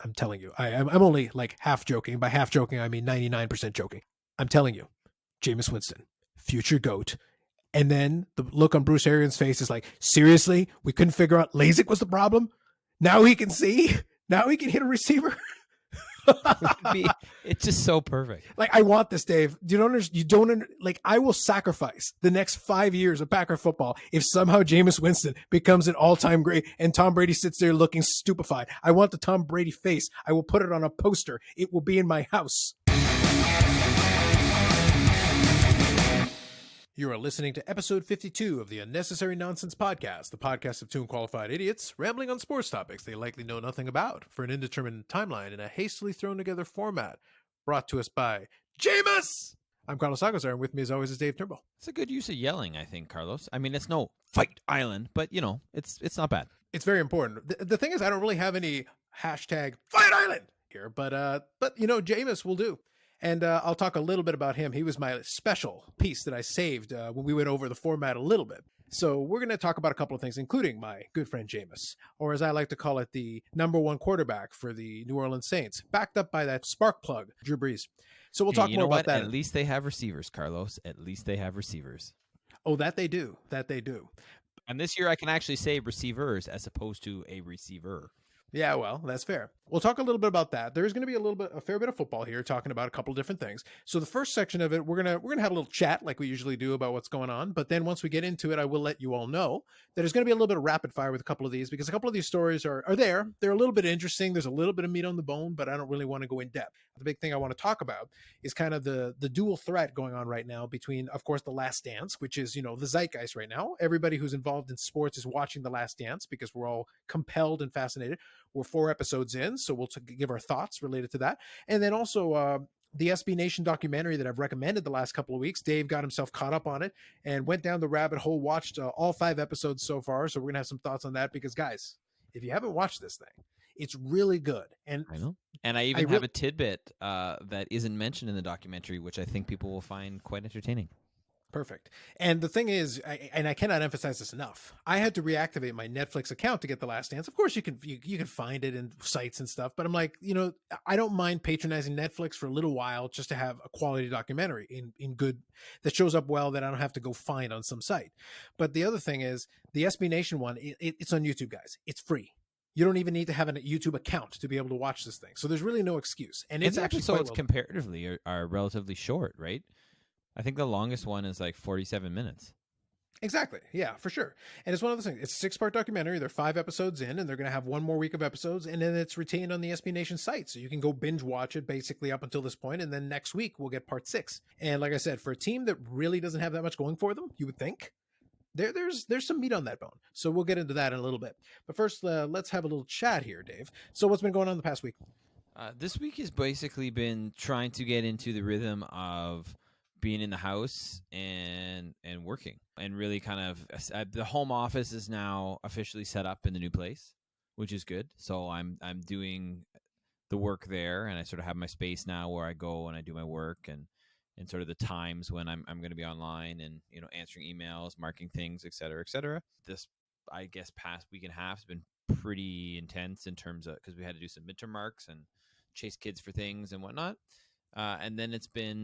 I'm telling you, I'm only like half joking. By half joking, I mean 99% joking. I'm telling you, Jameis Winston, future GOAT. And then the look on Bruce Arians' face is like, seriously? We couldn't figure out LASIK was the problem? Now he can see? Now he can hit a receiver? It's just so perfect. Like, I want this, Dave. I will sacrifice the next 5 years of Packer football if somehow Jameis Winston becomes an all-time great and Tom Brady sits there looking stupefied. I want the Tom Brady face. I will put it on a poster. It will be in my house. You are listening to episode 52 of the Unnecessary Nonsense Podcast, the podcast of two unqualified idiots rambling on sports topics they likely know nothing about for an indeterminate timeline in a hastily thrown together format. Brought to us by Jameis! I'm Carlos Agazar, and with me as always is Dave Turnbull. It's a good use of yelling, I think, Carlos. I mean, it's no Fight Island, but, you know, it's not bad. It's very important. The thing is, I don't really have any hashtag Fight Island here, but you know, Jameis will do. And I'll talk a little bit about him. He was my special piece that I saved when we went over the format a little bit. So we're going to talk about a couple of things, including my good friend Jameis, or as I like to call it, the number one quarterback for the New Orleans Saints, backed up by that spark plug, Drew Brees. So we'll talk more about that. At least they have receivers, Carlos. At least they have receivers. Oh, that they do. That they do. And this year I can actually say receivers as opposed to a receiver. Yeah, well, that's fair. We'll talk a little bit about that. There's going to be a fair bit of football here, talking about a couple of different things. So the first section of it, we're gonna have a little chat like we usually do about what's going on. But then once we get into it, I will let you all know that there's going to be a little bit of rapid fire with a couple of these, because a couple of these stories are there. They're a little bit interesting. There's a little bit of meat on the bone, but I don't really want to go in depth. The big thing I want to talk about is kind of the dual threat going on right now between, of course, The Last Dance, which is, you know, the zeitgeist right now. Everybody who's involved in sports is watching The Last Dance because we're all compelled and fascinated. We're 4 episodes in, so we'll give our thoughts related to that. And then also the SB Nation documentary that I've recommended the last couple of weeks. Dave got himself caught up on it and went down the rabbit hole, watched all 5 episodes so far. So we're going to have some thoughts on that because, guys, if you haven't watched this thing, it's really good. And I know. And I even have a tidbit that isn't mentioned in the documentary, which I think people will find quite entertaining. Perfect. And the thing is, I cannot emphasize this enough, I had to reactivate my Netflix account to get The Last Dance. Of course, you can find it in sites and stuff, but I'm like, you know, I don't mind patronizing Netflix for a little while just to have a quality documentary in good that shows up well that I don't have to go find on some site. But the other thing is, the SB Nation one, it's on YouTube, guys. It's free. You don't even need to have a YouTube account to be able to watch this thing. So there's really no excuse. And it's actually episodes comparatively are relatively short, right? I think the longest one is like 47 minutes. Exactly. Yeah, for sure. And it's one of those things. It's a 6-part documentary. They're 5 episodes in, and they're going to have 1 more week of episodes, and then it's retained on the SB Nation site. So you can go binge watch it basically up until this point, and then next week we'll get part 6. And like I said, for a team that really doesn't have that much going for them, you would think, there's some meat on that bone. So we'll get into that in a little bit. But first, let's have a little chat here, Dave. So what's been going on the past week? This week has basically been trying to get into the rhythm of being in the house and working, and really kind of the home office is now officially set up in the new place, which is good. So I'm doing the work there, and I sort of have my space now where I go and I do my work, and sort of the times when I'm going to be online and, you know, answering emails, marking things, et cetera, et cetera. This, I guess, past week and a half has been pretty intense in terms of, because we had to do some midterm marks and chase kids for things and whatnot. And then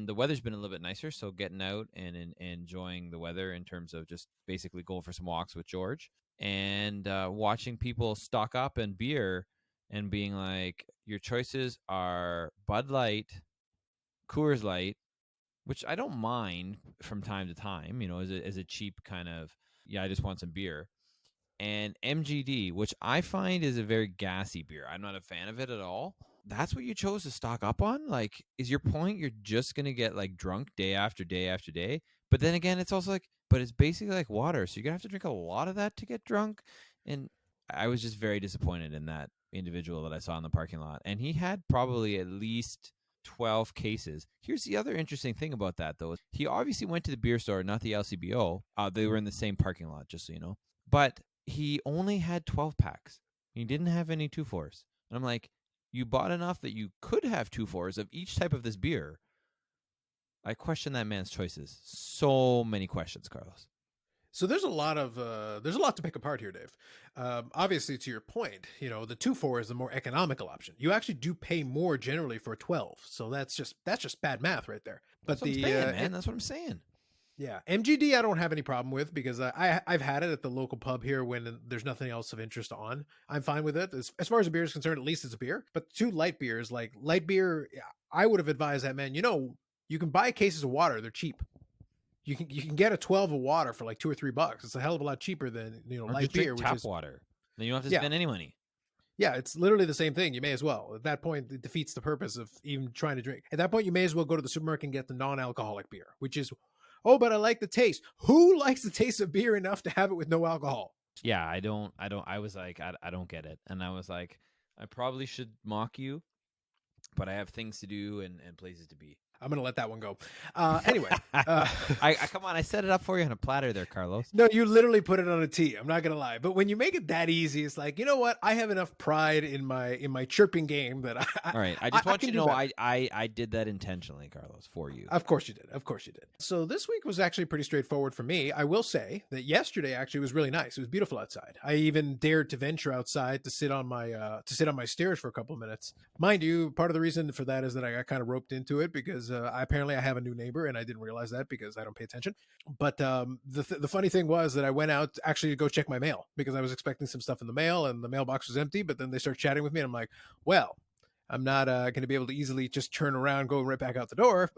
the weather's been a little bit nicer, so getting out and enjoying the weather in terms of just basically going for some walks with George and watching people stock up in beer and being like, your choices are Bud Light, Coors Light, which I don't mind from time to time, you know, as a cheap kind of, yeah, I just want some beer, and MGD, which I find is a very gassy beer. I'm not a fan of it at all. That's what you chose to stock up on? Like, is your point you're just going to get, like, drunk day after day after day? But then again, it's also like, but it's basically like water, so you're going to have to drink a lot of that to get drunk. And I was just very disappointed in that individual that I saw in the parking lot. And he had probably at least 12 cases. Here's the other interesting thing about that, though. He obviously went to the beer store, not the LCBO. They were in the same parking lot, just so you know. But he only had 12 packs. He didn't have any 2-4s. And I'm like, you bought enough that you could have 2-4s of each type of this beer. I question that man's choices. So many questions, Carlos. So there's a lot to pick apart here, Dave. Obviously, to your point, the 2-4 is the more economical option. You actually do pay more generally for a 12, so that's just bad math right there. That's But what I'm saying, man. That's what I'm saying. Yeah, MGD I don't have any problem with because I've had it at the local pub here when there's nothing else of interest on. I'm fine with it. As far as a beer is concerned, at least it's a beer. But 2 light beers, like light beer, yeah, I would have advised that, man, you can buy cases of water. They're cheap. You can get a 12 of water for like $2 or $3. It's a hell of a lot cheaper than Or light just beer, drink which tap is water. Then you don't have to spend any money. Yeah, it's literally the same thing. You may as well. At that point, it defeats the purpose of even trying to drink. At that point, you may as well go to the supermarket and get the non-alcoholic beer, which is, oh, but I like the taste. Who likes the taste of beer enough to have it with no alcohol? Yeah, I don't. I was like, I don't get it. And I was like, I probably should mock you, but I have things to do and places to be. I'm going to let that one go. Anyway. I come on. I set it up for you on a platter there, Carlos. No, you literally put it on a tee. I'm not going to lie. But when you make it that easy, it's like, you know what? I have enough pride in my chirping game that All right. I just want you to know I did that intentionally, Carlos, for you. Of course you did. Of course you did. So this week was actually pretty straightforward for me. I will say that yesterday actually was really nice. It was beautiful outside. I even dared to venture outside to sit on my stairs for a couple of minutes. Mind you, part of the reason for that is that I got kind of roped into it because apparently I have a new neighbor and I didn't realize that because I don't pay attention. But the funny thing was that I went out actually to go check my mail because I was expecting some stuff in the mail and the mailbox was empty. But then they start chatting with me and I'm like, well, I'm not going to be able to easily just turn around, go right back out the door.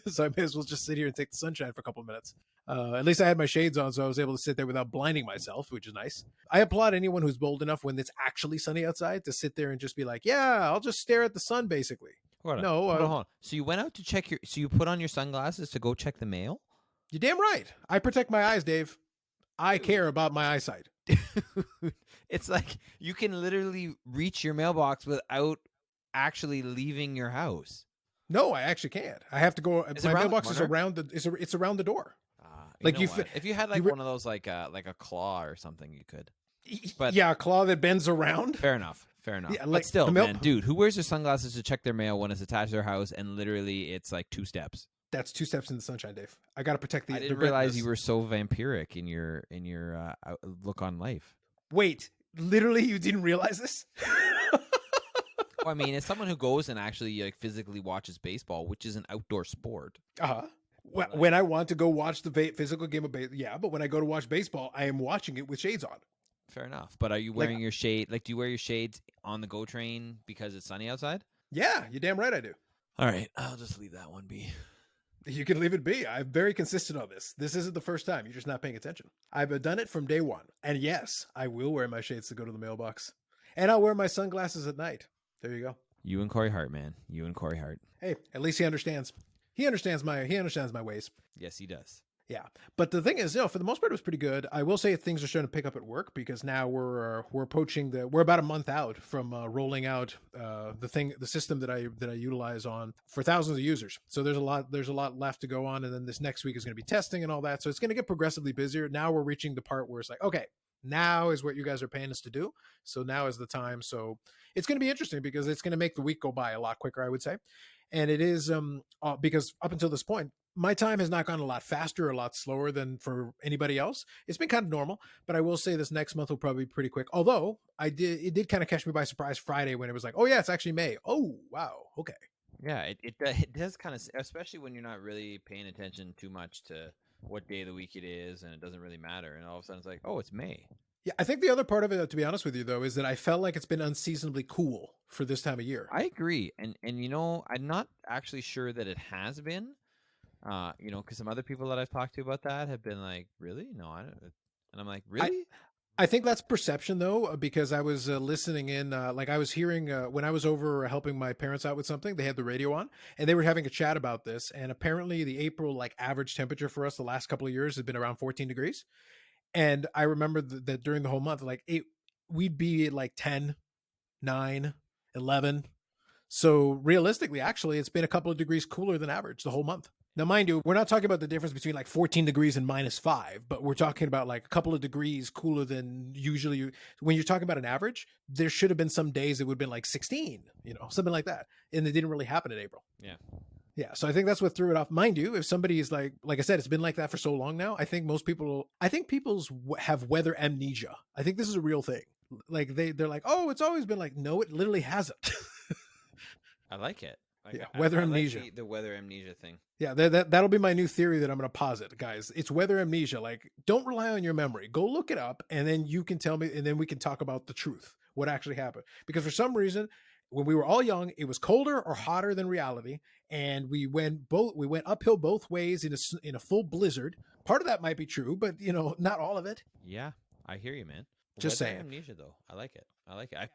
So I may as well just sit here and take the sunshine for a couple of minutes. At least I had my shades on, so I was able to sit there without blinding myself, which is nice. I applaud anyone who's bold enough when it's actually sunny outside to sit there and just be like, yeah, I'll just stare at the sun, basically. Hold on. So you went out to check so you put on your sunglasses to go check the mail? You're damn right. I protect my eyes, Dave. I care about my eyesight. It's like you can literally reach your mailbox without actually leaving your house. No, I actually can't. I have to go. My mailbox is around it's around the door. Like if you had like one of those like a claw or something, you could. But yeah, a claw that bends around. Fair enough. Yeah, but still, man, dude, who wears their sunglasses to check their mail when it's attached to their house and literally it's like 2 steps? That's 2 steps in the sunshine, Dave. I got to protect the. I didn't realize you were so vampiric in your look on life. Wait, literally, you didn't realize this? Well, I mean, as someone who goes and actually like physically watches baseball, which is an outdoor sport. When I want to go watch the physical game of baseball, yeah. But when I go to watch baseball, I am watching it with shades on. Fair enough. But are you wearing your shade? Like, do you wear your shades on the GO train because it's sunny outside? Yeah, you're damn right I do. All right, I'll just leave that one be. You can leave it be. I'm very consistent on this. This isn't the first time. You're just not paying attention. I've done it from day one. And yes, I will wear my shades to go to the mailbox. And I'll wear my sunglasses at night. There you go. You and Corey Hart, man. You and Corey Hart. Hey, at least he understands. He understands my ways. Yes, he does. Yeah. But the thing is, for the most part, it was pretty good. I will say things are starting to pick up at work because now we're approaching we're about a month out from rolling out the system that I utilize for thousands of users. So there's a lot left to go on. And then this next week is going to be testing and all that. So it's going to get progressively busier. Now we're reaching the part where it's like, okay, now is what you guys are paying us to do. So now is the time. So it's going to be interesting because it's going to make the week go by a lot quicker, I would say. And it is because up until this point, my time has not gone a lot faster, or a lot slower than for anybody else. It's been kind of normal, but I will say this next month will probably be pretty quick. Although it did kind of catch me by surprise Friday when it was like, oh yeah, it's actually May. Oh, wow. Okay. Yeah, it does kind of, especially when you're not really paying attention too much to what day of the week it is, and it doesn't really matter. And all of a sudden it's like, oh, it's May. Yeah, I think the other part of it, to be honest with you, though, is that I felt like it's been unseasonably cool for this time of year. I agree. And I'm not actually sure that it has been, because some other people that I've talked to about that have been like, really? No, I don't. And I'm like, really? I think that's perception, though, because I was listening in, I was hearing when I was over helping my parents out with something, they had the radio on and they were having a chat about this. And apparently the April average temperature for us the last couple of years has been around 14 degrees. And I remember that during the whole month, we'd be at 10, 9, 11. So realistically, actually, it's been a couple of degrees cooler than average the whole month. Now, mind you, we're not talking about the difference between 14 degrees and -5, but we're talking about a couple of degrees cooler than usually. When you're talking about an average, there should have been some days it would have been 16, something like that. And it didn't really happen in April. Yeah. Yeah, so I think that's what threw it off. Mind you, if somebody is like I said, it's been like that for so long now. I think people's have weather amnesia. I think this is a real thing. Like they're like, oh, it's always been like, no, it literally hasn't. I like it. Yeah, weather amnesia. Like the weather amnesia thing. Yeah, that'll be my new theory that I'm going to posit, guys. It's weather amnesia. Like, don't rely on your memory. Go look it up, and then you can tell me, and then we can talk about the truth, what actually happened. Because for some reason, when we were all young, it was colder or hotter than reality, and we went uphill both ways in a full blizzard. Part of that might be true, but not all of it. Yeah, I hear you, man. Just weather saying. Amnesia, though, I like it.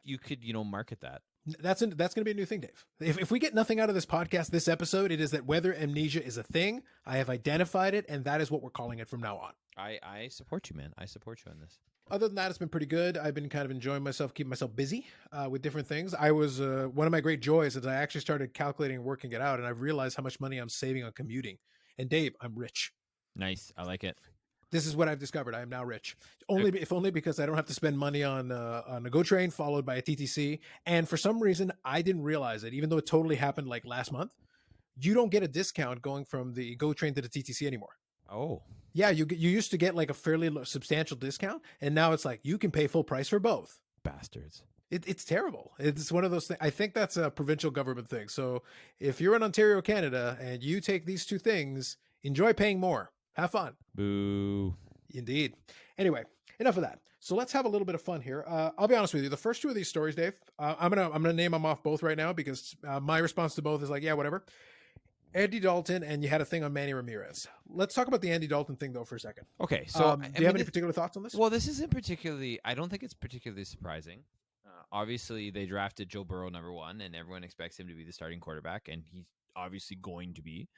You could market that. That's going to be a new thing, Dave. If we get nothing out of this podcast, this episode, it is that weather amnesia is a thing. I have identified it, and that is what we're calling it from now on. I support you, man. I support you on this. Other than that, it's been pretty good. I've been kind of enjoying myself, keeping myself busy with different things. I was one of my great joys is I actually started calculating and working it out, and I've realized how much money I'm saving on commuting. And Dave, I'm rich. Nice. I like it. This is what I've discovered. I am now rich. If only because I don't have to spend money on a GO train followed by a TTC. And for some reason, I didn't realize it, even though it totally happened like last month. You don't get a discount going from the GO train to the TTC anymore. Oh. Yeah, you used to get like a fairly substantial discount, and now it's like you can pay full price for both. Bastards. It's terrible. It's one of those things. I think that's a provincial government thing. So if you're in Ontario, Canada, and you take these two things, enjoy paying more. Have fun. Boo. Indeed. Anyway, enough of that. So let's have a little bit of fun here. I'll be honest with you. The first two of these stories, Dave, I'm gonna name them off both right now because my response to both is like, yeah, whatever. Andy Dalton, and you had a thing on Manny Ramirez. Let's talk about the Andy Dalton thing though for a second. Okay. So do you have any particular thoughts on this? Well, this isn't particularly. I don't think it's particularly surprising. Obviously, they drafted Joe Burrow #1, and everyone expects him to be the starting quarterback, and he's obviously going to be.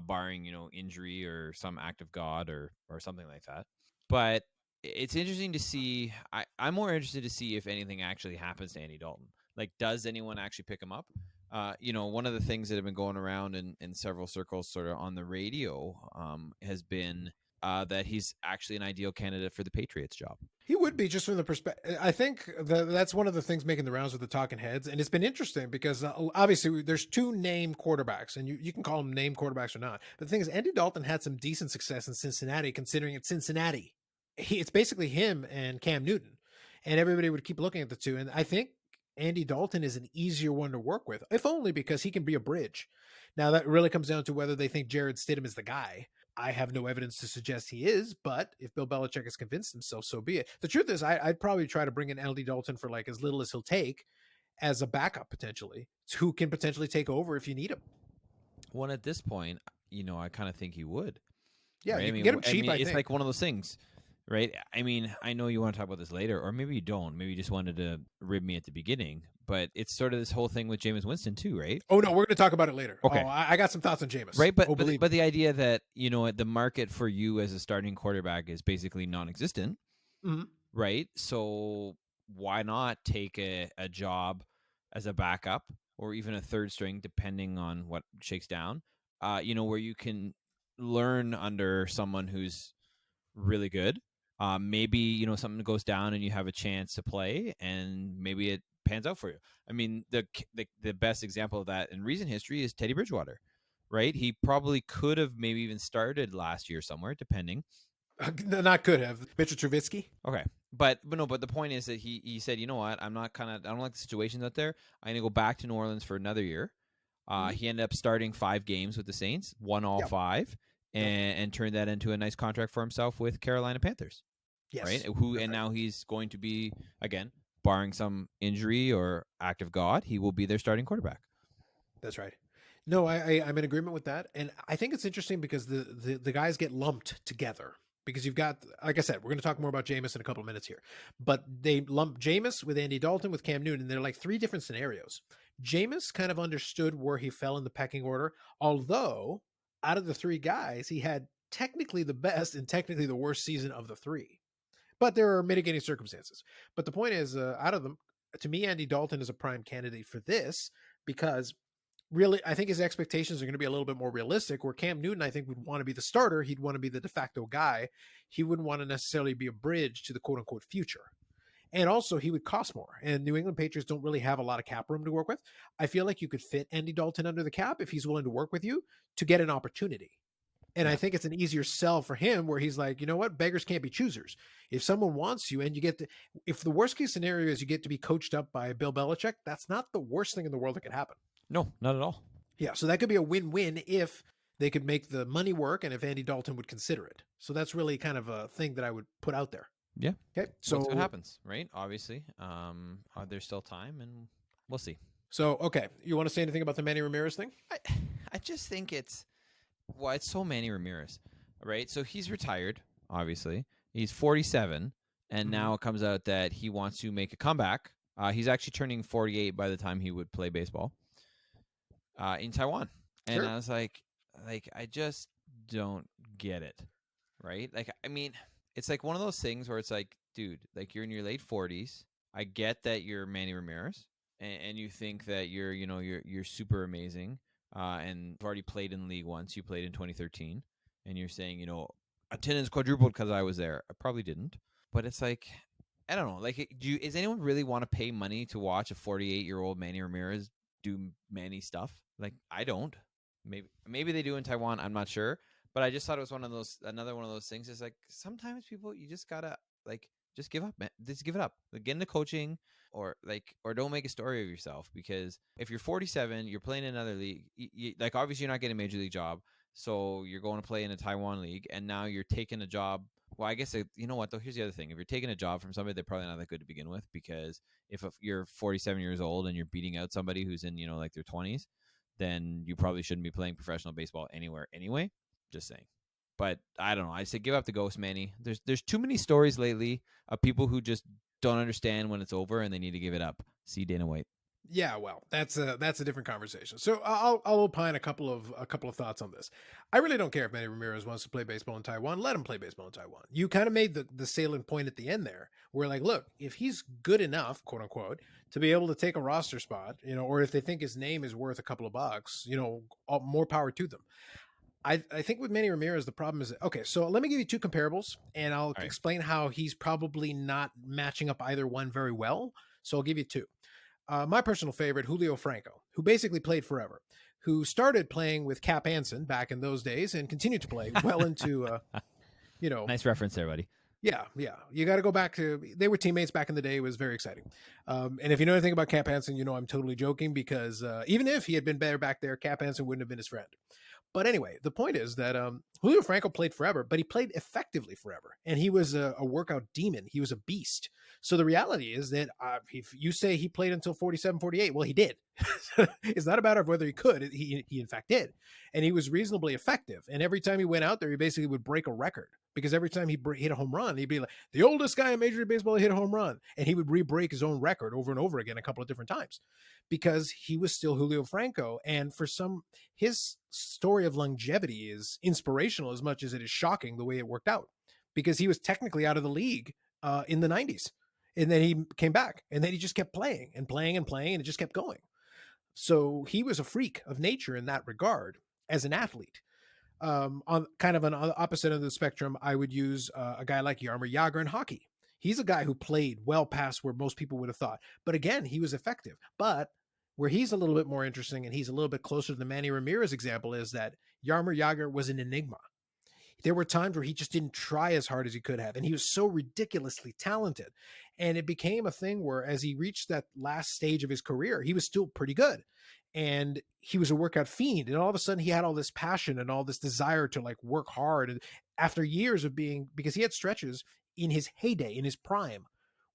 Barring injury or some act of God or something like that. But it's interesting to see. I'm more interested to see if anything actually happens to Andy Dalton. Like, does anyone actually pick him up? One of the things that have been going around in several circles, sort of on the radio, has been that he's actually an ideal candidate for the Patriots job. He would be, just from the perspective. I think that's one of the things making the rounds with the talking heads. And it's been interesting because obviously there's two name quarterbacks, and you can call them name quarterbacks or not. But the thing is, Andy Dalton had some decent success in Cincinnati, considering it's Cincinnati. It's basically him and Cam Newton. And everybody would keep looking at the two. And I think Andy Dalton is an easier one to work with, if only because he can be a bridge. Now, that really comes down to whether they think Jared Stidham is the guy. I have no evidence to suggest he is, but if Bill Belichick has convinced himself, so be it. The truth is, I'd probably try to bring in Andy Dalton for like as little as he'll take as a backup potentially, who can potentially take over if you need him. Well, at this point, I kind of think he would. Yeah, right? you can get him cheap. It's like one of those things, right? I mean, I know you want to talk about this later, or maybe you don't. Maybe you just wanted to rib me at the beginning. But it's sort of this whole thing with Jameis Winston too, right? Oh no, we're going to talk about it later. Okay, I got some thoughts on Jameis. Right, but the idea that the market for you as a starting quarterback is basically non-existent, right? So why not take a job as a backup or even a third string, depending on what shakes down? Where you can learn under someone who's really good. Maybe something goes down and you have a chance to play, and maybe it pans out for you. I mean, the best example of that in recent history is Teddy Bridgewater, right? He probably could have maybe even started last year somewhere, depending. Not could have. Mitchell Trubisky. Okay, but the point is that he said, you know what, I don't like the situations out there. I'm gonna go back to New Orleans for another year. He ended up starting 5 games with the Saints, won all 5, and turned that into a nice contract for himself with Carolina Panthers. Yes. Right. And now he's going to be, again, barring some injury or act of God, he will be their starting quarterback. That's right. No, I'm in agreement with that. And I think it's interesting because the guys get lumped together because you've got, like I said, we're going to talk more about Jameis in a couple of minutes here, but they lump Jameis with Andy Dalton, with Cam Newton, and they're like 3 different scenarios. Jameis kind of understood where he fell in the pecking order, although out of the 3 guys, he had technically the best and technically the worst season of the 3. But there are mitigating circumstances. But the point is, out of them, to me, Andy Dalton is a prime candidate for this because really, I think his expectations are going to be a little bit more realistic, where Cam Newton, I think, would want to be the starter. He'd want to be the de facto guy. He wouldn't want to necessarily be a bridge to the quote-unquote future. And also, he would cost more. And New England Patriots don't really have a lot of cap room to work with. I feel like you could fit Andy Dalton under the cap if he's willing to work with you to get an opportunity. And I Yeah. think it's an easier sell for him where he's like, you know what? Beggars can't be choosers. If someone wants you and you get to, if the worst case scenario is you get to be coached up by Bill Belichick, that's not the worst thing in the world that could happen. No, not at all. Yeah. So that could be a win-win if they could make the money work and if Andy Dalton would consider it. So that's really kind of a thing that I would put out there. Yeah. Okay. So We'll see what happens, right? Obviously. There's still time and we'll see. So, okay. You want to say anything about the Manny Ramirez thing? I just think it's so Manny Ramirez, right? So he's retired, obviously. He's 47, and now it comes out that he wants to make a comeback. He's actually turning 48 by the time he would play baseball in Taiwan. And Sure. I was like, I just don't get it, right? Like, I mean, it's like one of those things where it's like, dude, like you're in your late 40s. I get that you're Manny Ramirez, and you think that you're super amazing. And you've already played in the league once. You played in 2013, and you're saying, attendance quadrupled because I was there. I probably didn't, but it's like, I don't know. Like, is anyone really want to pay money to watch a 48-year-old Manny Ramirez do Manny stuff? Like, I don't. Maybe they do in Taiwan. I'm not sure, but I just thought it was another one of those things. Is like sometimes people, you just gotta just give up, man. Just give it up. Like, get into coaching, or don't make a story of yourself. Because if you're 47, you're playing in another league. Like, obviously, you're not getting a major league job, so you're going to play in a Taiwan league, and now you're taking a job. Well, I guess you know what though. Here's the other thing: if you're taking a job from somebody, they're probably not that good to begin with. Because if you're 47 years old and you're beating out somebody who's in like their 20s, then you probably shouldn't be playing professional baseball anywhere anyway. Just saying. But I don't know. I say give up the ghost, Manny. There's too many stories lately of people who just don't understand when it's over and they need to give it up. See Dana White. Yeah, well, that's a different conversation. So I'll opine a couple of thoughts on this. I really don't care if Manny Ramirez wants to play baseball in Taiwan. Let him play baseball in Taiwan. You kind of made the salient point at the end there, where like, look, if he's good enough, quote unquote, to be able to take a roster spot, or if they think his name is worth a couple of bucks, more power to them. I think with Manny Ramirez, the problem is, okay, so let me give you two comparables, and I'll explain how he's probably not matching up either one very well. So I'll give you two. My personal favorite, Julio Franco, who basically played forever, who started playing with Cap Anson back in those days and continued to play well into, Nice reference there, buddy. Yeah. You got to go back to, they were teammates back in the day. It was very exciting. And if you know anything about Cap Anson, I'm totally joking because even if he had been better back there, Cap Anson wouldn't have been his friend. But anyway, the point is that Julio Franco played forever, but he played effectively forever. And he was a workout demon. He was a beast. So the reality is that if you say he played until 47, 48, well, he did. It's not a matter of whether he could. He in fact did. And he was reasonably effective. And every time he went out there, he basically would break a record. Because every time he hit a home run, he'd be like, the oldest guy in Major League Baseball hit a home run. And he would re-break his own record over and over again a couple of different times. Because he was still Julio Franco. And his story of longevity is inspirational as much as it is shocking the way it worked out. Because he was technically out of the league in the 90s. And then he came back. And then he just kept playing and playing and playing. And it just kept going. So he was a freak of nature in that regard as an athlete. On kind of an opposite end of the spectrum, I would use a guy like Jaromir Jagr in hockey. He's a guy who played well past where most people would have thought. But again, he was effective. But where he's a little bit more interesting and he's a little bit closer to the Manny Ramirez example is that Jaromir Jagr was an enigma. There were times where he just didn't try as hard as he could have. And he was so ridiculously talented. And it became a thing where as he reached that last stage of his career, he was still pretty good. And he was a workout fiend. And all of a sudden he had all this passion and all this desire to like work hard. And after years of because he had stretches in his heyday, in his prime,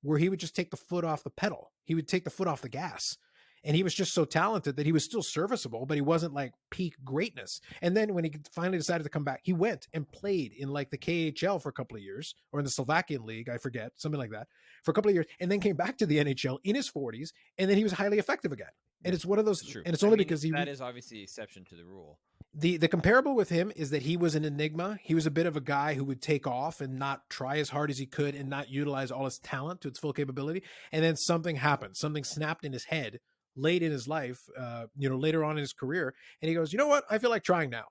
where he would just take the foot off the pedal. He would take the foot off the gas. And he was just so talented that he was still serviceable, but he wasn't like peak greatness. And then when he finally decided to come back, he went and played in like the KHL for a couple of years, or in the Slovakian league, I forget, something like that, for a couple of years, and then came back to the NHL in his 40s, and then he was highly effective again. And it's one of those, and it's only because that is obviously the exception to the rule. The comparable with him is that he was an enigma. He was a bit of a guy who would take off and not try as hard as he could and not utilize all his talent to its full capability. And then something happened. Something snapped in his head late in his life, later on in his career. And he goes, you know what? I feel like trying now.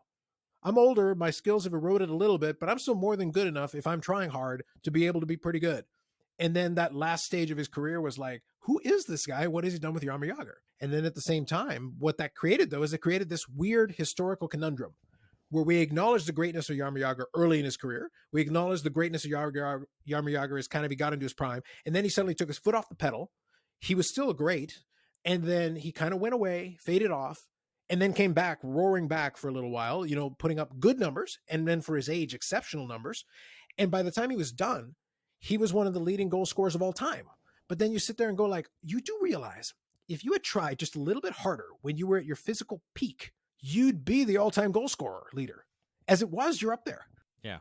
I'm older. My skills have eroded a little bit, but I'm still more than good enough if I'm trying hard to be able to be pretty good. And then that last stage of his career was like, who is this guy? What has he done with Jaromir Jagr? And then at the same time, what that created, though, is it created this weird historical conundrum where we acknowledge the greatness of Jaromir Jagr early in his career. We acknowledge the greatness of Jaromir Jagr as kind of he got into his prime. And then he suddenly took his foot off the pedal. He was still great. And then he kind of went away, faded off, and then came back, roaring back for a little while, putting up good numbers, and then for his age, exceptional numbers. And by the time he was done, he was one of the leading goal scorers of all time. But then you sit there and go like, you do realize if you had tried just a little bit harder when you were at your physical peak, you'd be the all-time goal scorer leader. As it was, you're up there. Yeah.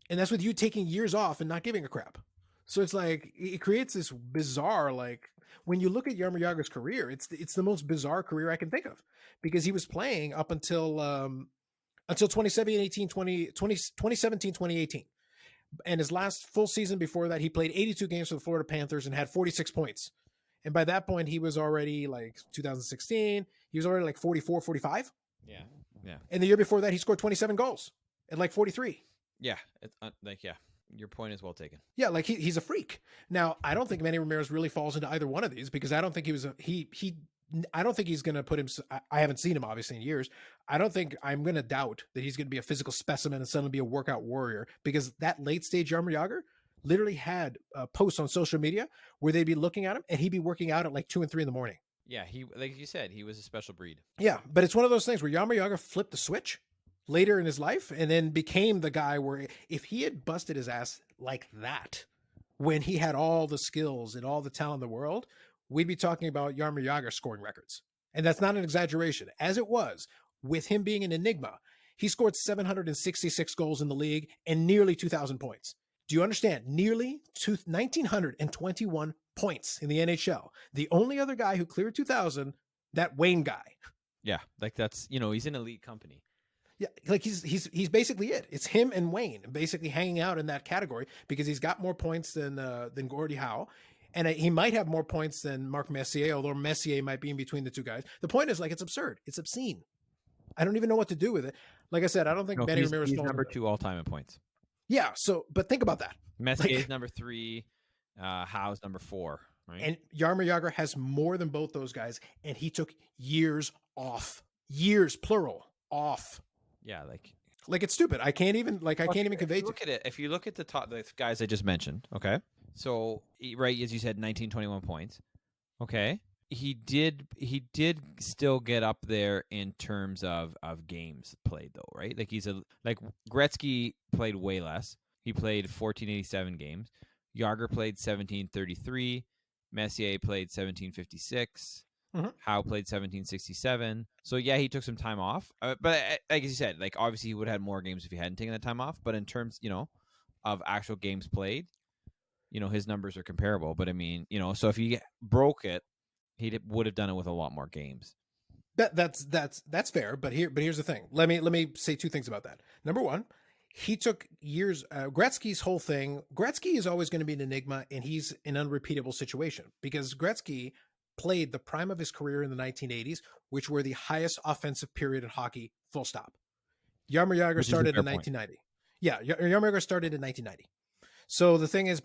And that's with you taking years off and not giving a crap. So it's like, it creates this bizarre, like, when you look at Jaromir Jagr's career, it's the most bizarre career I can think of, because he was playing up until 2017, 2018. And his last full season before that, he played 82 games for the Florida Panthers and had 46 points. And by that point, he was already like 2016. He was already like 44, 45. Yeah. Yeah. And the year before that, he scored 27 goals at like 43. Yeah. It's your point is well taken. Yeah. Like he's a freak. Now, I don't think Manny Ramirez really falls into either one of these, because I don't think I don't think he's going to put him. I haven't seen him obviously in years. I'm going to doubt that he's going to be a physical specimen and suddenly be a workout warrior, because that late stage Jaromir Jagr literally had posts on social media where they'd be looking at him and he'd be working out at like 2 and 3 in the morning. Yeah. He, like you said, he was a special breed. Yeah. But it's one of those things where Jaromir Jagr flipped the switch later in his life and then became the guy where if he had busted his ass like that, when he had all the skills and all the talent in the world, we'd be talking about Jaromir Jagr scoring records. And that's not an exaggeration. As it was, with him being an enigma, he scored 766 goals in the league and nearly 2,000 points. Do you understand? Nearly 1,921 points in the NHL. The only other guy who cleared 2,000, that Wayne guy. Yeah, like that's, he's in elite company. Yeah, like he's basically it. It's him and Wayne basically hanging out in that category, because he's got more points than Gordie Howe. And he might have more points than Marc Messier, although Messier might be in between the two guys. The point is, like, it's absurd. It's obscene. I don't even know what to do with it. Like I said, I don't think Manny Ramirez he's number 2 all time in points. Yeah. So, but think about that. Messier's number 3, Howe's number 4, right? And Jaromir Jagr has more than both those guys, and he took years off. Years, plural, off. Yeah, like it's stupid. I can't even convey. Look at it. If you look at the guys I just mentioned, okay. So, right, as you said, 1921 points. Okay. He did still get up there in terms of games played, though, right? Like like Gretzky played way less. He played 1487 games. Jagr played 1733. Messier played 1756. Mm-hmm. Howe played 1767. So yeah, he took some time off. But like you said, like obviously he would have had more games if he hadn't taken that time off. But in terms, of actual games played, his numbers are comparable. But I mean, so if he broke it, he would have done it with a lot more games. That's fair. But here's the thing. Let me say 2 things about that. Number one, he took years. Gretzky's whole thing. Gretzky is always going to be an enigma, and he's an unrepeatable situation, because Gretzky played the prime of his career in the 1980s, which were the highest offensive period in hockey, full stop. Jaromir Jagr started in 1990. Yeah, Jaromir Jagr started in 1990. So the thing is,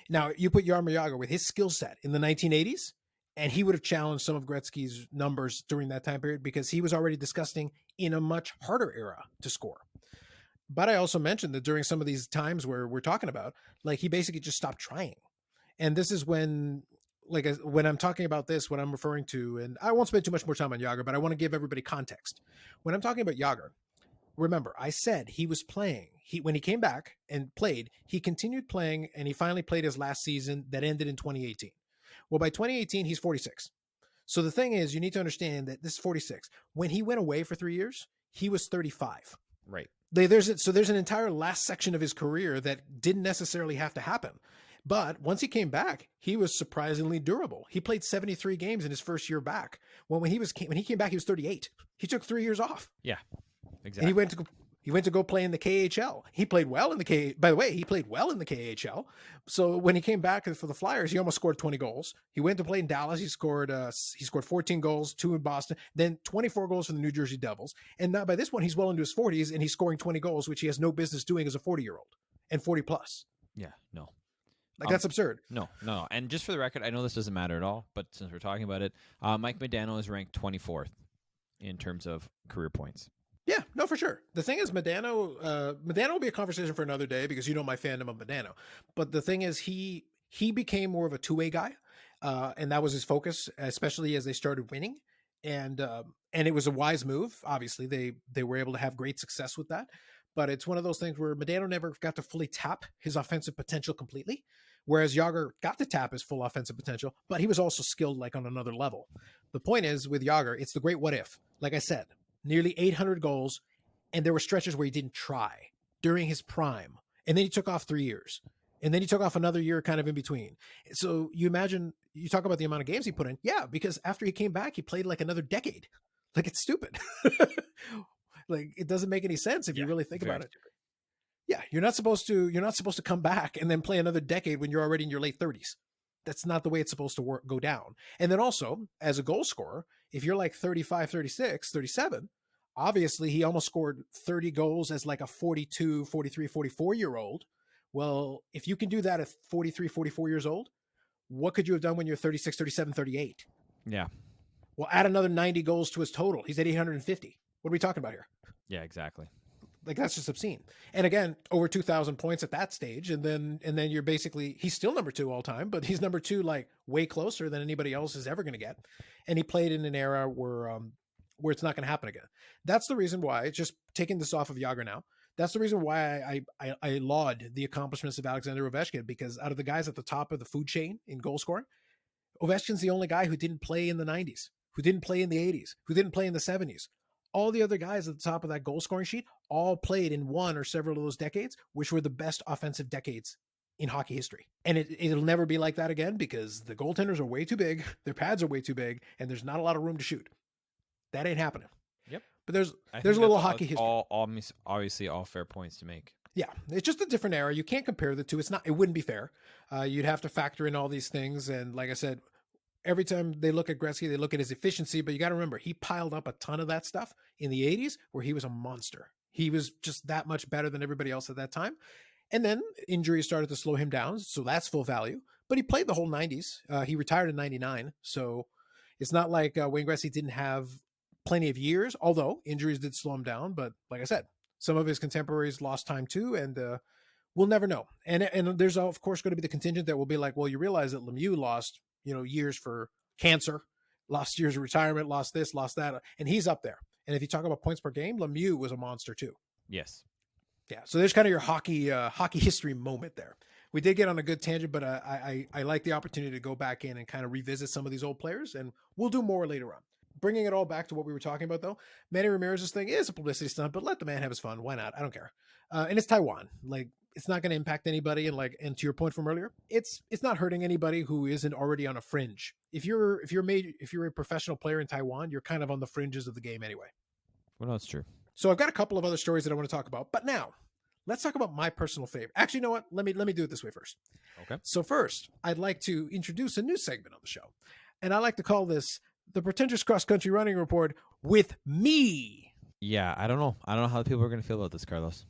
now you put Jaromir Jagr with his skill set in the 1980s, and he would have challenged some of Gretzky's numbers during that time period, because he was already disgusting in a much harder era to score. But I also mentioned that during some of these times where we're talking about, like, he basically just stopped trying. And this is when I'm talking about this, what I'm referring to, and I won't spend too much more time on Jagr, but I want to give everybody context. When I'm talking about Jagr, remember, I said he was playing. When he came back and played, he continued playing, and he finally played his last season that ended in 2018. Well, by 2018, he's 46. So the thing is, you need to understand that this is 46. When he went away for 3 years, he was 35. Right. There's an entire last section of his career that didn't necessarily have to happen. But once he came back, he was surprisingly durable. He played 73 games in his first year back. When he came back, he was 38. He took 3 years off. Yeah, exactly. And he went to go play in the KHL. He played well in the By the way, he played well in the KHL. So when he came back for the Flyers, he almost scored 20 goals. He went to play in Dallas. He scored 14 goals, 2 in Boston, then 24 goals for the New Jersey Devils. And now by this point, he's well into his 40s, and he's scoring 20 goals, which he has no business doing as a 40-year-old and 40 plus. Yeah, no. Like, that's absurd. No. And just for the record, I know this doesn't matter at all, but since we're talking about it, Mike Modano is ranked 24th in terms of career points. Yeah, no, for sure. The thing is, Modano will be a conversation for another day because you know my fandom of Modano. But the thing is, he became more of a two-way guy, and that was his focus, especially as they started winning. And it was a wise move. Obviously, they were able to have great success with that. But it's one of those things where Modano never got to fully tap his offensive potential completely, whereas Yager got to tap his full offensive potential, but he was also skilled like on another level. The point is with Yager, it's the great what if. Like I said, nearly 800 goals, and there were stretches where he didn't try during his prime, and then he took off 3 years, and then he took off another year kind of in between. So you imagine, you talk about the amount of games he put in. Yeah, because after he came back, he played like another decade. Like, it's stupid. Like, it doesn't make any sense if you really think about it. Stupid. Yeah, you're not supposed to come back and then play another decade when you're already in your late 30s. That's not the way it's supposed to go down. And then also, as a goal scorer, if you're like 35, 36, 37, obviously he almost scored 30 goals as like a 42, 43, 44-year-old. Well, if you can do that at 43, 44 years old, what could you have done when you're 36, 37, 38? Yeah. Well, add another 90 goals to his total. He's at 850. What are we talking about here? Yeah, exactly. Like, that's just obscene. And again, over 2,000 points at that stage. And then you're basically, he's still number 2 all time, but he's number 2, like, way closer than anybody else is ever going to get. And he played in an era where it's not going to happen again. That's the reason why, just taking this off of Yager now, that's the reason why I laud the accomplishments of Alexander Ovechkin, because out of the guys at the top of the food chain in goal scoring, Ovechkin's the only guy who didn't play in the 90s, who didn't play in the 80s, who didn't play in the 70s. All the other guys at the top of that goal scoring sheet all played in one or several of those decades, which were the best offensive decades in hockey history. And it'll never be like that again because the goaltenders are way too big, their pads are way too big, and there's not a lot of room to shoot. That ain't happening. Yep. But there's a little hockey history. Obviously all fair points to make. Yeah, it's just a different era. You can't compare the two. It wouldn't be fair. You'd have to factor in all these things. And like I said, every time they look at Gretzky, they look at his efficiency, but you got to remember, he piled up a ton of that stuff in the 80s where he was a monster. He was just that much better than everybody else at that time. And then injuries started to slow him down, so that's full value. But he played the whole 90s. He retired in 99, so it's not like Wayne Gretzky didn't have plenty of years, although injuries did slow him down. But like I said, some of his contemporaries lost time too, and we'll never know. And there's, of course, going to be the contingent that will be like, well, you realize that Lemieux lost years for cancer, lost years of retirement, lost this, lost that, and he's up there. And if you talk about points per game, Lemieux was a monster too. Yes. Yeah. So there's kind of your hockey history moment there. We did get on a good tangent, but I like the opportunity to go back in and kind of revisit some of these old players, and we'll do more later on. Bringing it all back to what we were talking about, though, Manny Ramirez's thing is a publicity stunt, but let the man have his fun. Why not? I don't care. And it's Taiwan. Like, it's not going to impact anybody. And to your point from earlier, it's not hurting anybody who isn't already on a fringe. If you're a professional player in Taiwan, you're kind of on the fringes of the game anyway. Well, that's true. So I've got a couple of other stories that I want to talk about, but now let's talk about my personal favorite. Actually, you know what? Let me do it this way first. Okay. So first, I'd like to introduce a new segment on the show, and I like to call this the Pretentious Cross-Country Running Report with me. Yeah, I don't know how people are going to feel about this, Carlos.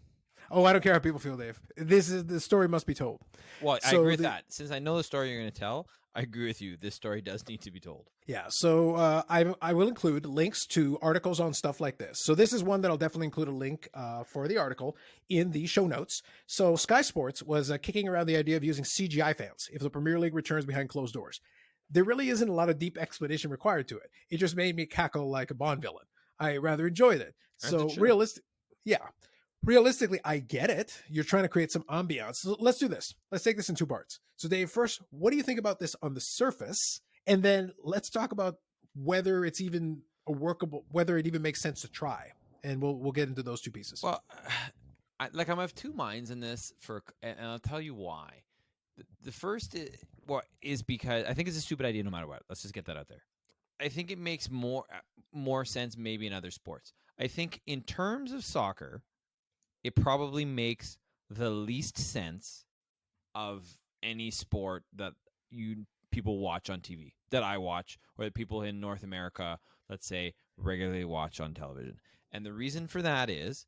Oh, I don't care how people feel, Dave. The story must be told. Well, I agree with that. Since I know the story you're going to tell, I agree with you. This story does need to be told. Yeah, so I will include links to articles on stuff like this. So this is one that I'll definitely include a link for the article in the show notes. So Sky Sports was kicking around the idea of using CGI fans if the Premier League returns behind closed doors. There really isn't a lot of deep explanation required to it. It just made me cackle like a Bond villain. I rather enjoyed it. So realistically, I get it. You're trying to create some ambiance. So let's do this. Let's take this in 2 parts. So Dave, first, what do you think about this on the surface? And then let's talk about whether it's even whether it even makes sense to try. And we'll get into those 2 pieces. Well, I'm of 2 minds in this, and I'll tell you why. The first is because I think it's a stupid idea no matter what. Let's just get that out there. I think it makes more sense maybe in other sports. I think in terms of soccer, it probably makes the least sense of any sport that people watch on TV, that I watch, or that people in North America, let's say, regularly watch on television. And the reason for that is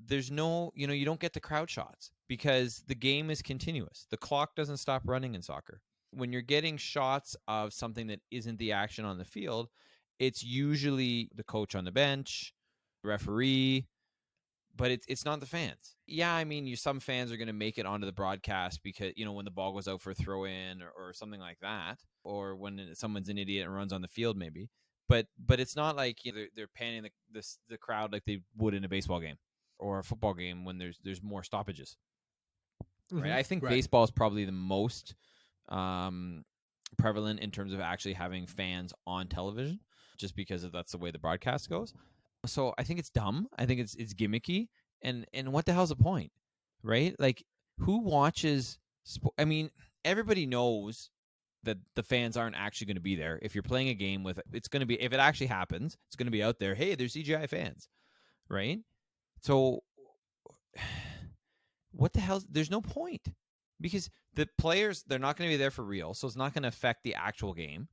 there's no, you don't get the crowd shots because the game is continuous. The clock doesn't stop running in soccer. When you're getting shots of something that isn't the action on the field, it's usually the coach on the bench, referee, but it's not the fans. Yeah, I mean, some fans are going to make it onto the broadcast because, when the ball goes out for a throw in or something like that, or when someone's an idiot and runs on the field maybe. But it's not like they're panning the crowd like they would in a baseball game or a football game when there's more stoppages. Mm-hmm. Right? I think baseball is probably the most prevalent in terms of actually having fans on television, just because that's the way the broadcast goes. So I think it's dumb. I think it's gimmicky. And what the hell's the point, right? Like, who watches I mean, everybody knows that the fans aren't actually going to be there. If you're playing a game it's going to be, if it actually happens, it's going to be out there. Hey, there's CGI fans, right? So what the hell? There's no point because the players, they're not going to be there for real. So it's not going to affect the actual game.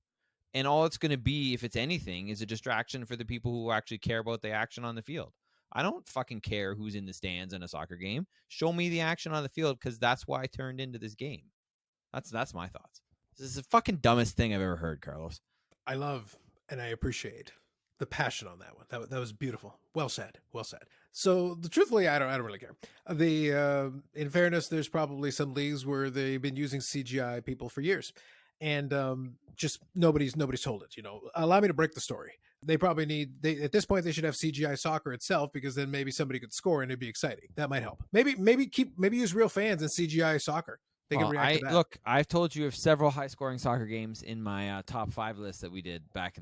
And all it's going to be, if it's anything, is a distraction for the people who actually care about the action on the field. I don't fucking care who's in the stands in a soccer game. Show me the action on the field, because that's why I turned into this game. That's my thoughts. This is the fucking dumbest thing I've ever heard, Carlos. I love and I appreciate the passion on that one. That was beautiful. Well said. Well said. So truthfully, I don't really care. In fairness, there's probably some leagues where they've been using CGI people for years. And just nobody's told it. Allow me to break the story. They probably at this point they should have CGI soccer itself, because then maybe somebody could score and it'd be exciting. That might help. Maybe use real fans in CGI soccer. They can react to that. Look, I've told you of several high scoring soccer games in my top 5 list that we did back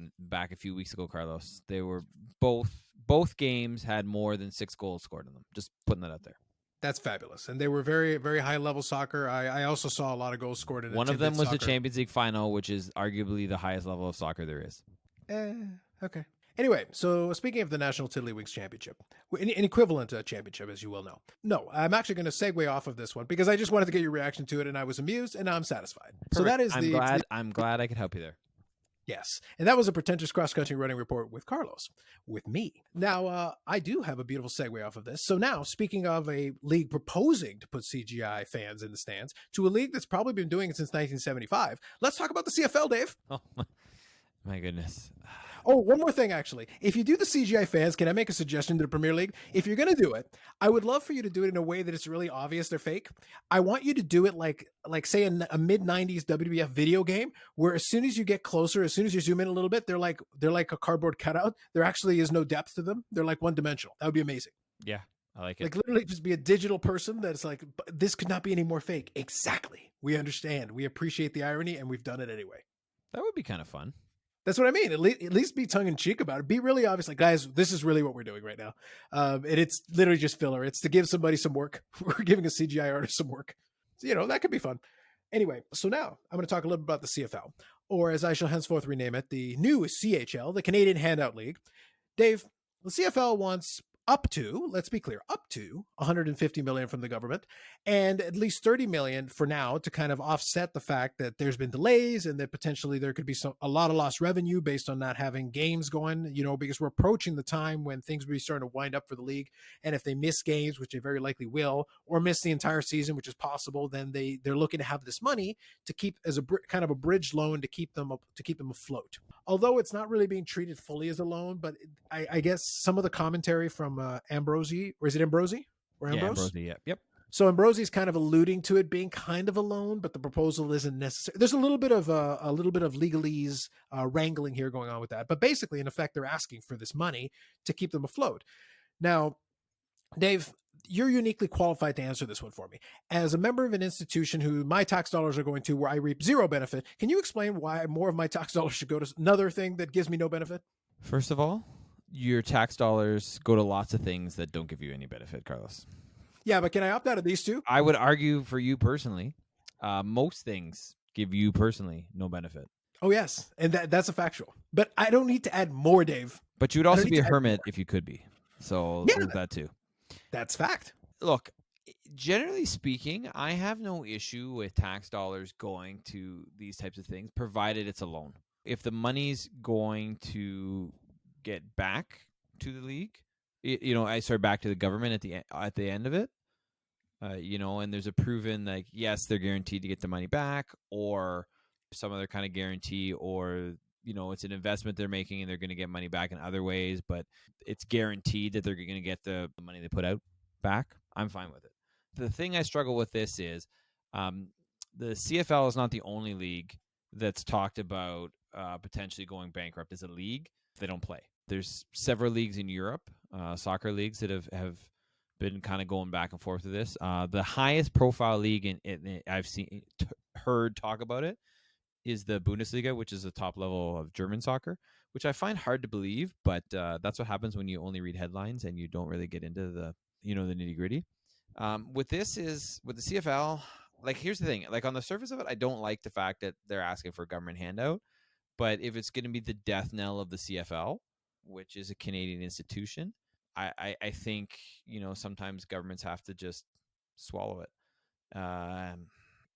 a few weeks ago, Carlos. They were both games had more than 6 goals scored in them. Just putting that out there. That's fabulous. And they were very, very high level soccer. I also saw a lot of goals scored in it. One of them was the Champions League final, which is arguably the highest level of soccer there is. Okay. Anyway, so speaking of the National Tiddlywinks Championship, an equivalent championship, as you well know. No, I'm actually going to segue off of this one because I just wanted to get your reaction to it, and I was amused, and now I'm satisfied. Perfect. So that is I'm glad I could help you there. Yes. And that was a Pretentious Cross-Country Running Report with Carlos, with me. Now, I do have a beautiful segue off of this. So now, speaking of a league proposing to put CGI fans in the stands, to a league that's probably been doing it since 1975, let's talk about the CFL, Dave. Oh, my goodness. Oh, one more thing, actually. If you do the CGI fans, can I make a suggestion to the Premier League? If you're going to do it, I would love for you to do it in a way that it's really obvious they're fake. I want you to do it like say, a mid-90s WWF video game, where as soon as you get closer, as soon as you zoom in a little bit, they're like a cardboard cutout. There actually is no depth to them. They're like one-dimensional. That would be amazing. Yeah, I like it. Like, literally just be a digital person that's like, this could not be any more fake. Exactly. We understand. We appreciate the irony, and we've done it anyway. That would be kind of fun. That's what I mean. At least be tongue-in-cheek about it. Be really obvious. Like, guys, this is really what we're doing right now. And it's literally just filler. It's to give somebody some work. We're giving a CGI artist some work. So, that could be fun. Anyway, so now I'm going to talk a little bit about the CFL, or as I shall henceforth rename it, the new CHL, the Canadian Handout League. Dave, the CFL wants up to, let's be clear, up to $150 million from the government, and at least $30 million for now to kind of offset the fact that there's been delays and that potentially there could be a lot of lost revenue based on not having games going, because we're approaching the time when things will be starting to wind up for the league. And if they miss games, which they very likely will, or miss the entire season, which is possible, then they're looking to have this money to keep as a kind of a bridge loan to keep them afloat. Although it's not really being treated fully as a loan, but I guess some of the commentary from Ambrosi, or is it Ambrosi? Or Ambrose? Yeah, Ambrosi, yeah. Yep. So Ambrosi's kind of alluding to it being kind of a loan, but the proposal isn't necessary. There's a little bit of legalese wrangling here going on with that. But basically, in effect, they're asking for this money to keep them afloat. Now, Dave, you're uniquely qualified to answer this one for me. As a member of an institution who my tax dollars are going to, where I reap zero benefit, can you explain why more of my tax dollars should go to another thing that gives me no benefit? First of all, your tax dollars go to lots of things that don't give you any benefit, Carlos. Yeah, but can I opt out of these two? I would argue for you personally, most things give you personally no benefit. Oh, yes. And that's a factual. But I don't need to add more, Dave. But you'd also be a hermit if you could be. So there's that too. That's fact. Look, generally speaking, I have no issue with tax dollars going to these types of things, provided it's a loan. If the money's going to get back to the league, I start back to the government at the end of it. And there's a proven, like, yes, they're guaranteed to get the money back, or some other kind of guarantee, or it's an investment they're making and they're going to get money back in other ways, but it's guaranteed that they're going to get the money they put out back. I'm fine with it. The thing I struggle with this is the CFL is not the only league that's talked about potentially going bankrupt as a league if they don't play. There's several leagues in Europe, soccer leagues, that have been kind of going back and forth with this. The highest profile league I've heard talk about it is the Bundesliga, which is the top level of German soccer, which I find hard to believe, but that's what happens when you only read headlines and you don't really get into the nitty gritty. With the CFL, like, here's the thing, like, on the surface of it, I don't like the fact that they're asking for a government handout, but if it's going to be the death knell of the CFL, which is a Canadian institution, I think, sometimes governments have to just swallow it.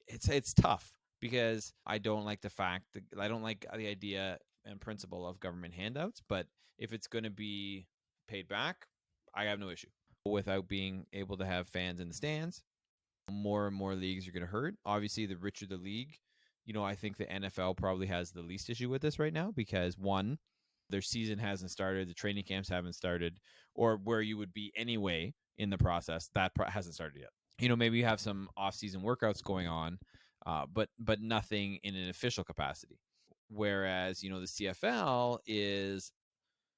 It's tough because I don't like the fact that I don't like the idea and principle of government handouts, but if it's going to be paid back, I have no issue. Without being able to have fans in the stands, more and more leagues are going to hurt. Obviously, the richer the league, I think the NFL probably has the least issue with this right now because, one, their season hasn't started, the training camps haven't started, or where you would be anyway in the process, that hasn't started yet. Maybe you have some off-season workouts going on, but nothing in an official capacity. Whereas, the CFL is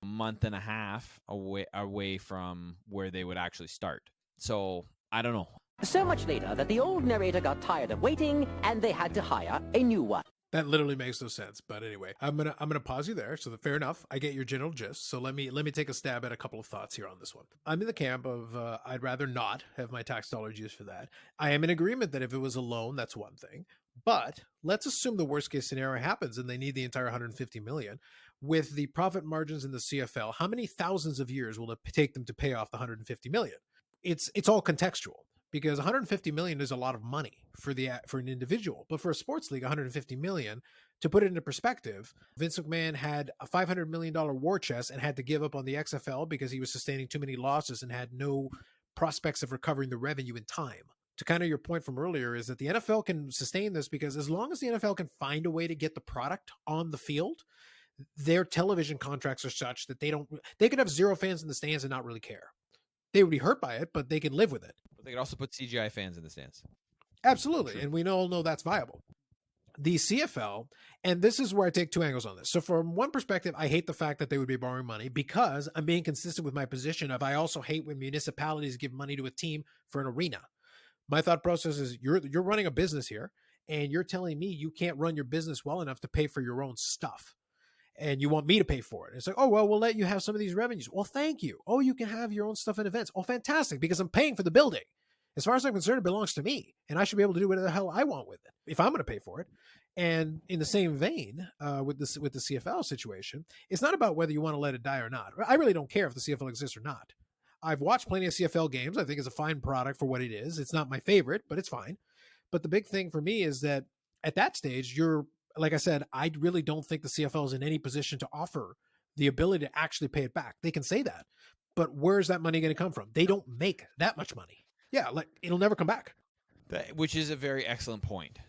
a month and a half away from where they would actually start. So I don't know. So much later that the old narrator got tired of waiting and they had to hire a new one. That literally makes no sense. But anyway, I'm gonna pause you there. So fair enough. I get your general gist. So let me take a stab at a couple of thoughts here on this one. I'm in the camp of I'd rather not have my tax dollars used for that. I am in agreement that if it was a loan, that's one thing. But let's assume the worst case scenario happens and they need the entire 150 million. With the profit margins in the CFL, how many thousands of years will it take them to pay off the 150 million? It's all contextual. Because 150 million is a lot of money for an individual, but for a sports league, 150 million, to put it into perspective, Vince McMahon had a $500 million war chest and had to give up on the XFL because he was sustaining too many losses and had no prospects of recovering the revenue in time. To kind of your point from earlier is that the NFL can sustain this because as long as the NFL can find a way to get the product on the field, their television contracts are such that they could have zero fans in the stands and not really care. They would be hurt by it, but they can live with it. But they could also put CGI fans in the stands. Absolutely. True. And we all know that's viable. The CFL, and this is where I take two angles on this. So from one perspective, I hate the fact that they would be borrowing money because I'm being consistent with my position of I also hate when municipalities give money to a team for an arena. My thought process is you're running a business here and you're telling me you can't run your business well enough to pay for your own stuff. And you want me to pay for it. It's like, oh, well, we'll let you have some of these revenues. Well, thank you. Oh, you can have your own stuff and events. Oh, fantastic, because I'm paying for the building. As far as I'm concerned, it belongs to me, and I should be able to do whatever the hell I want with it if I'm going to pay for it. And in the same vein, with the CFL situation, it's not about whether you want to let it die or not. I really don't care if the CFL exists or not. I've watched plenty of CFL games. I think it's a fine product for what it is. It's not my favorite, but it's fine. But the big thing for me is that at that stage, like I said, I really don't think the CFL is in any position to offer the ability to actually pay it back. They can say that, but where's that money going to come from? They don't make that much money. Yeah, like it'll never come back. Which is a very excellent point.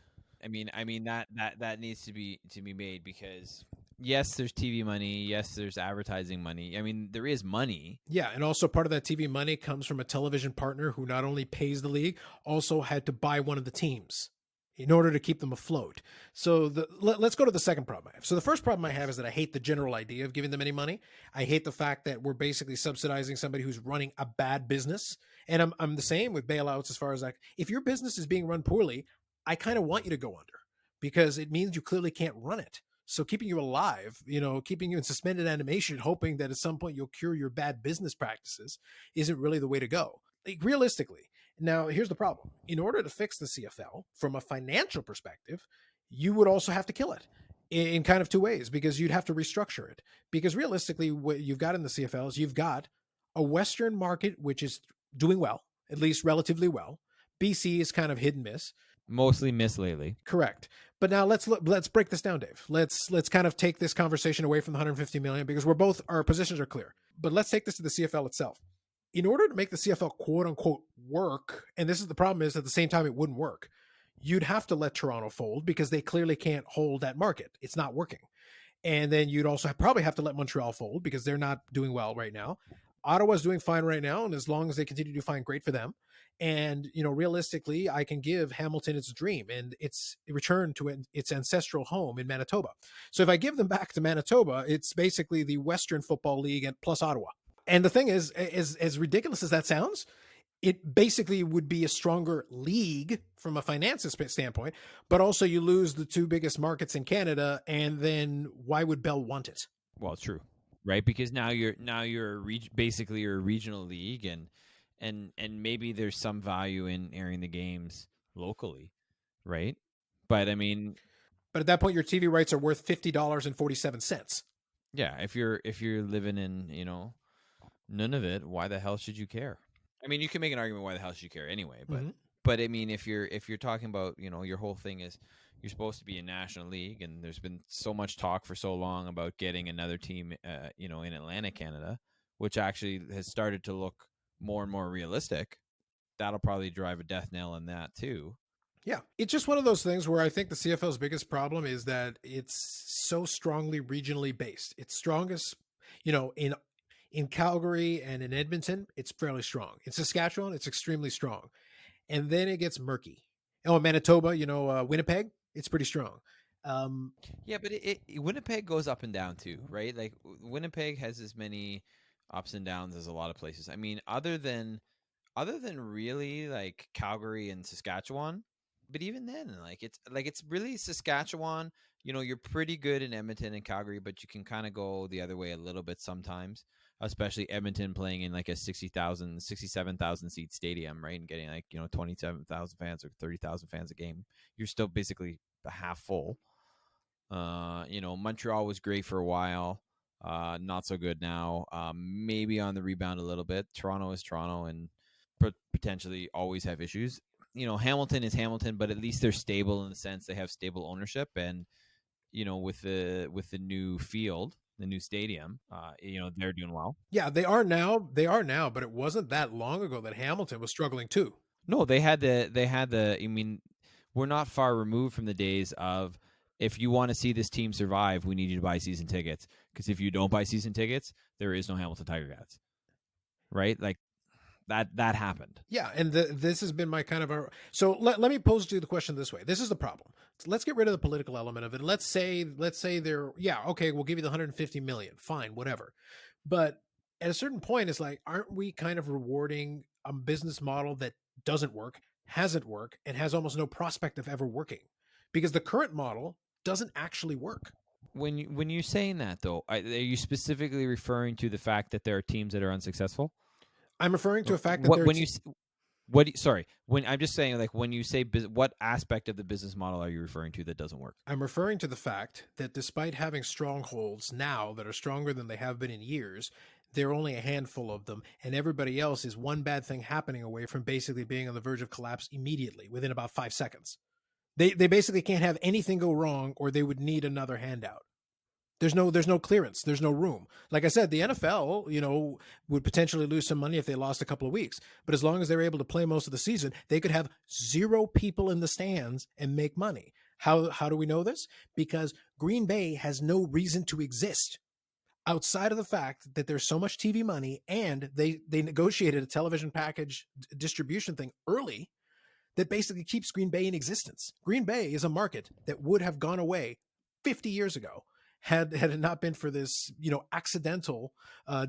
I mean that needs to be made because yes, there's TV money. Yes, there's advertising money. I mean, there is money. Yeah, and also part of that TV money comes from a television partner who not only pays the league, also had to buy one of the teams in order to keep them afloat. So let's go to the second problem I have. So the first problem I have is that I hate the general idea of giving them any money. I hate the fact that we're basically subsidizing somebody who's running a bad business. And I'm the same with bailouts as far as like, if your business is being run poorly, I kind of want you to go under because it means you clearly can't run it. So keeping you alive, keeping you in suspended animation, hoping that at some point you'll cure your bad business practices isn't really the way to go. Like, realistically. Now, here's the problem. In order to fix the CFL from a financial perspective, you would also have to kill it in kind of two ways because you'd have to restructure it. Because realistically, what you've got in the CFL is you've got a Western market, which is doing well, at least relatively well. BC is kind of hit and miss. Mostly miss lately. Correct. But now let's break this down, Dave. Let's kind of take this conversation away from the 150 million because our positions are clear. But let's take this to the CFL itself. in order to make the CFL quote unquote work, and this is the problem, is at the same time it wouldn't work, you'd have to let Toronto fold because they clearly can't hold that market. It's not working. And then you'd also probably have to let Montreal fold because they're not doing well right now. Ottawa's doing fine right now, and as long as they continue to do fine, great for them. And, you know, realistically, I can give Hamilton its dream and its return to its ancestral home in Manitoba. So if I give them back to Manitoba, it's basically the Western Football League and plus Ottawa. And the thing is, as ridiculous as that sounds, it basically would be a stronger league from a finances standpoint, but also you lose the two biggest markets in Canada, and then why would Bell want it? Well, true, right? Because now you're basically you're a regional league, and maybe there's some value in airing the games locally, right? But I mean, but at that point, your TV rights are worth $50.47. Yeah, if you're living in, you know, none of it, why the hell should you care? I mean, you can make an argument why the hell should you care anyway, but but I mean, if you're talking about, you know, your whole thing is you're supposed to be a national league, and there's been so much talk for so long about getting another team, you know, in Atlantic Canada, which actually has started to look more and more realistic. That'll probably drive a death knell in that too. Yeah, it's just one of those things where I think the CFL's biggest problem is that it's so strongly regionally based. It's strongest, you know, in Calgary and in Edmonton, it's fairly strong. In Saskatchewan, it's extremely strong. And then it gets murky. Oh, Manitoba, you know, Winnipeg, it's pretty strong. Yeah, but Winnipeg goes up and down too, right? Like Winnipeg has as many ups and downs as a lot of places. I mean, other than really like Calgary and Saskatchewan, but even then, it's really Saskatchewan. You know, you're pretty good in Edmonton and Calgary, but you can kind of go the other way a little bit sometimes, especially Edmonton playing in like a 67,000 seat stadium, right? And getting like, you know, 27,000 fans or 30,000 fans a game. You're still basically half full. You know, Montreal was great for a while. Not so good now. Maybe on the rebound a little bit. Toronto is Toronto and potentially always have issues. You know, Hamilton is Hamilton, but at least they're stable in the sense they have stable ownership. And, you know, with the new field, the new stadium, you know, they're doing well. Yeah, they are now, but it wasn't that long ago that Hamilton was struggling too. No, they had the, I mean, we're not far removed from the days of, if you want to see this team survive, we need you to buy season tickets. Because if you don't buy season tickets, there is no Hamilton Tiger Cats. Right? Like, that happened. Yeah, and this has been my kind of so let me pose to you the question this way. This is the problem. So let's get rid of the political element of it. Let's say they're, yeah, okay, we'll give you the 150 million. Fine, whatever. But at a certain point, it's like, aren't we kind of rewarding a business model that doesn't work, hasn't worked, and has almost no prospect of ever working? Because the current model doesn't actually work. When you're saying that, though, are you specifically referring to the fact that there are teams that are unsuccessful? I'm referring to a fact that when I'm just saying, like, when you say what aspect of the business model are you referring to that doesn't work? I'm referring to the fact that despite having strongholds now that are stronger than they have been in years, there are only a handful of them, and everybody else is one bad thing happening away from basically being on the verge of collapse immediately within about 5 seconds. They basically can't have anything go wrong, or they would need another handout. There's no clearance. There's no room. Like I said, the NFL, you know, would potentially lose some money if they lost a couple of weeks. But as long as they're able to play most of the season, they could have 0 people in the stands and make money. How do we know this? Because Green Bay has no reason to exist outside of the fact that there's so much TV money, and they negotiated a television package distribution thing early that basically keeps Green Bay in existence. Green Bay is a market that would have gone away 50 years ago had it not been for this, you know, accidental